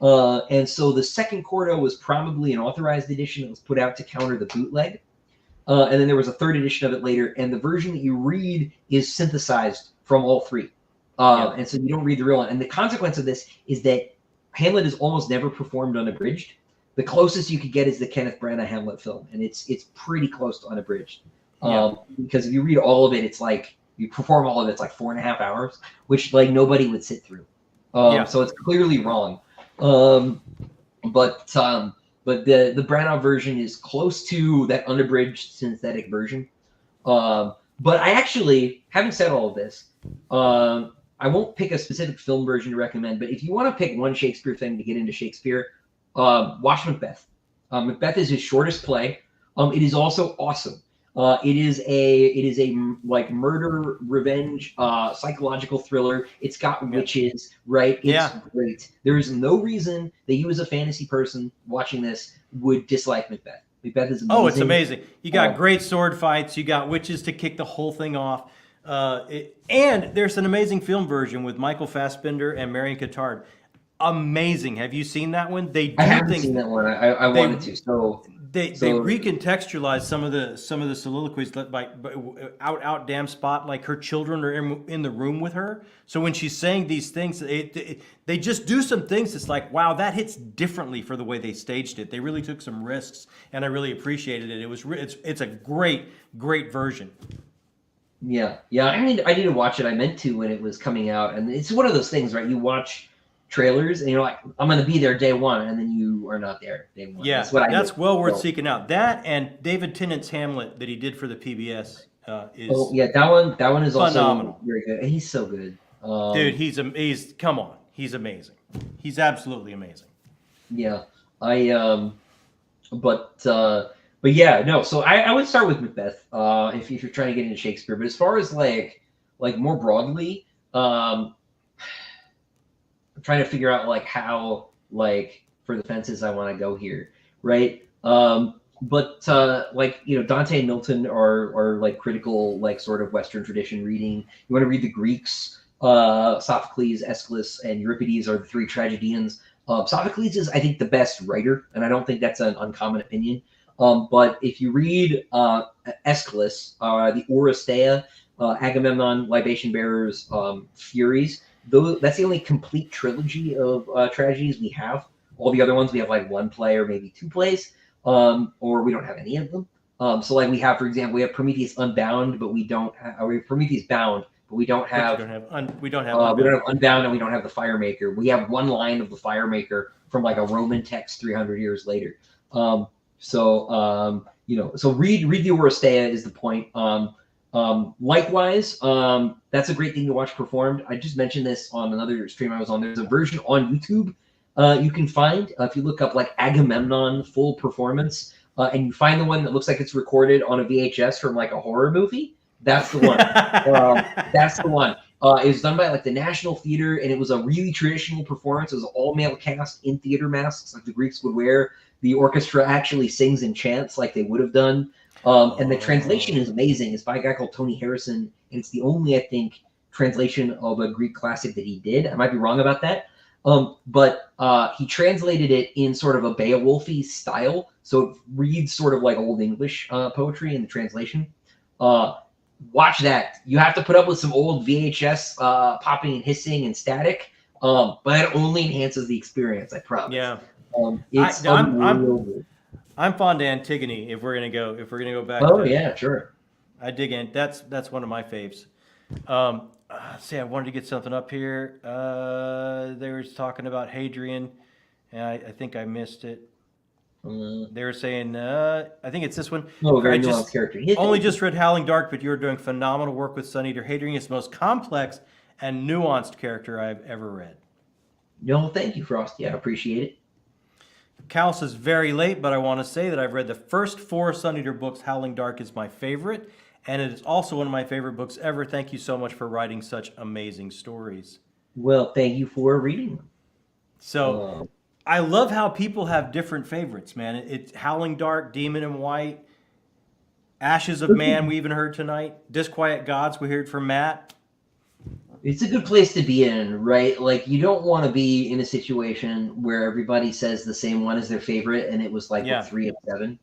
And so the second quarto was probably an authorized edition that was put out to counter the bootleg. And then there was a third edition of it later, and the version that you read is synthesized from all 3. And so you don't read the real one. And the consequence of this is that Hamlet is almost never performed unabridged. The closest you could get is the Kenneth Branagh Hamlet film, and it's pretty close to unabridged. Because if you read all of it, it's like you perform all of it, it's like 4.5 hours, which like nobody would sit through. So it's clearly wrong. But the Branagh version is close to that unabridged synthetic version. But I actually, having said all of this, I I won't pick a specific film version to recommend, but if you want to pick one Shakespeare thing to get into Shakespeare, watch Macbeth. Macbeth is his shortest play. It is also awesome. It is a like murder revenge psychological thriller. It's got witches, right? It's great. There is no reason that you as a fantasy person watching this would dislike Macbeth. Macbeth is amazing. Oh, it's amazing. You got great sword fights. You got witches to kick the whole thing off. And there's an amazing film version with Michael Fassbender and Marion Cotillard. Amazing. Have you seen that one? I haven't seen that one. I wanted to. So they recontextualize some of the soliloquies by out damn spot, like her children are in the room with her. So when she's saying these things, they just do some things. It's like, wow, that hits differently for the way they staged it. They really took some risks, and I really appreciated it. It's a great version. Yeah. I need to watch it. I meant to when it was coming out, and it's one of those things, right? You watch trailers and you're like, I'm going to be there day one, and then you are not there day one. Yeah, that's well worth seeking out. That and David Tennant's Hamlet that he did for the PBS is that one is phenomenal. Also very good. And he's so good. Dude, he's amazing. He's absolutely amazing. Yeah. But yeah, no. So I would start with Macbeth if you're trying to get into Shakespeare. But as far as like more broadly, I'm trying to figure out like how for the fences I want to go here, right? But Dante and Milton are like critical sort of Western tradition reading. You want to read the Greeks. Sophocles, Aeschylus, and Euripides are the three tragedians. Sophocles is, I think, the best writer, and I don't think that's an uncommon opinion. But if you read Aeschylus, the Oresteia, Agamemnon, Libation Bearers, Furies, that's the only complete trilogy of tragedies we have. All the other ones we have like one play or maybe two plays, or we don't have any of them. So like we have, for example, we have Prometheus Unbound, but we don't have, or we have Prometheus Bound, but we don't have Unbound, and we don't have the Firemaker. We have one line of the Firemaker from like a Roman text 300 years later. So read the Oresteia is the point. Likewise, that's a great thing to watch performed. I just mentioned this on another stream I was on. There's a version on YouTube you can find if you look up like Agamemnon full performance, and you find the one that looks like it's recorded on a VHS from like a horror movie. That's the one. That's the one. It was done by like the National Theater, and it was a really traditional performance. It was an all-male cast in theater masks like the Greeks would wear. The orchestra actually sings and chants like they would have done. And the translation is amazing. It's by a guy called Tony Harrison, and it's the only, I think, translation of a Greek classic that he did. I might be wrong about that. But he translated it in sort of a Beowulfy style, so it reads sort of like Old English poetry in the translation. Watch that. You have to put up with some old VHS popping and hissing and static, but it only enhances the experience, I promise. Yeah. It's unbelievable. I'm fond of Antigone. If we're gonna go back. Oh yeah, sure. I dig in. That's one of my faves. See, I wanted to get something up here. They were talking about Hadrian, and I think I missed it. They were saying, I think it's this one. Oh, very nuanced character. Only just read Howling Dark, but you're doing phenomenal work with Sun Eater. Hadrian is the most complex and nuanced character I've ever read. No, thank you, Frosty. I appreciate it. Cal says very late, but I want to say that I've read the first 4 Sun Eater books. Howling Dark is my favorite, and it is also one of my favorite books ever. Thank you so much for writing such amazing stories. Well, thank you for reading them. So I love how people have different favorites, man. It's Howling Dark, Demon in White, Ashes of Man, we even heard tonight. Disquiet Gods, we heard from Matt. It's a good place to be in, right? Like, you don't want to be in a situation where everybody says the same one as their favorite, and it was like 3 of 7.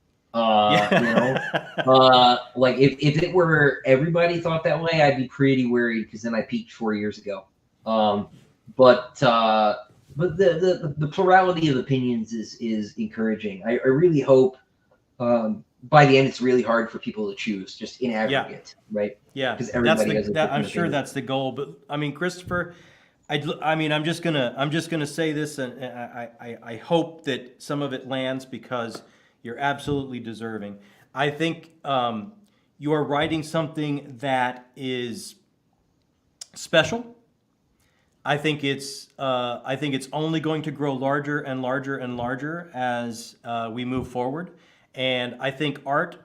Like if it were everybody thought that way, I'd be pretty worried because then I peaked 4 years ago. But the plurality of opinions is encouraging. I really hope by the end it's really hard for people to choose just in aggregate, right? Yeah, because everybody has I'm sure that's the goal. But I mean, Christopher, I'm just gonna say this, and I hope that some of it lands because you're absolutely deserving. I think you are writing something that is special. I think it's only going to grow larger and larger and larger as we move forward. And I think art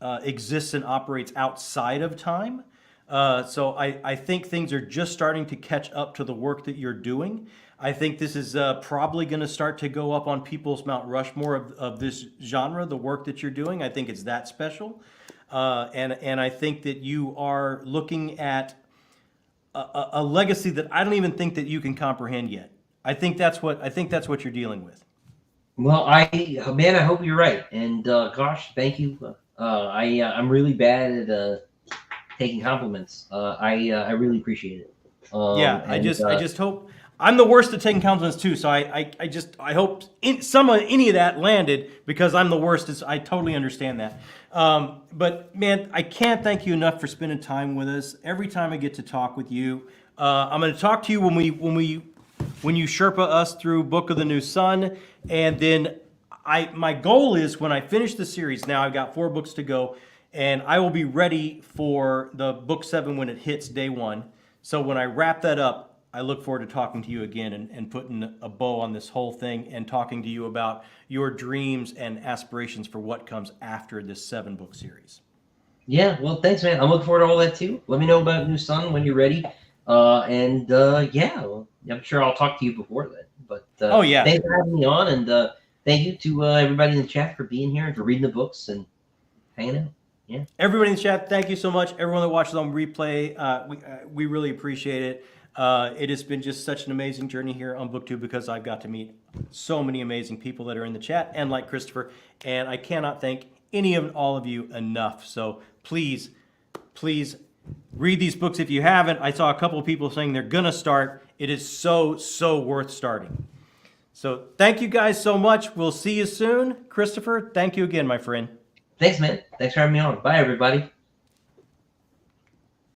exists and operates outside of time. So I think things are just starting to catch up to the work that you're doing. I think this is probably going to start to go up on people's Mount Rushmore of this genre, the work that you're doing. I think it's that special. And I think that you are looking at a legacy that I don't even think that you can comprehend yet. I think that's what you're dealing with. Well, I hope you're right. And gosh, thank you. I'm really bad at taking compliments. I really appreciate it. I just hope. I'm the worst at taking compliments too, so I hope any of that landed, because I'm the worst. I totally understand that. But man, I can't thank you enough for spending time with us. Every time I get to talk with you, I'm going to talk to you when you Sherpa us through Book of the New Sun, and then my goal is, when I finish the series, now I've got 4 books to go, and I will be ready for the book 7 when it hits day 1. So when I wrap that up, I look forward to talking to you again and putting a bow on this whole thing, and talking to you about your dreams and aspirations for what comes after this 7-book series. Yeah, well, thanks, man. I'm looking forward to all that too. Let me know about New Sun when you're ready. Well, I'm sure I'll talk to you before then. But thanks for having me on, and thank you to everybody in the chat for being here and for reading the books and hanging out. Yeah. Everybody in the chat, thank you so much. Everyone that watches on replay, we really appreciate it. It has been just such an amazing journey here on BookTube, because I've got to meet so many amazing people that are in the chat, and like Christopher, and I cannot thank all of you enough. So please read these books if you haven't. I saw a couple of people saying they're gonna start. It is so worth starting. So thank you guys so much. We'll see you soon. Christopher, thank you again, my friend. Thanks, man. Thanks for having me on. Bye, everybody.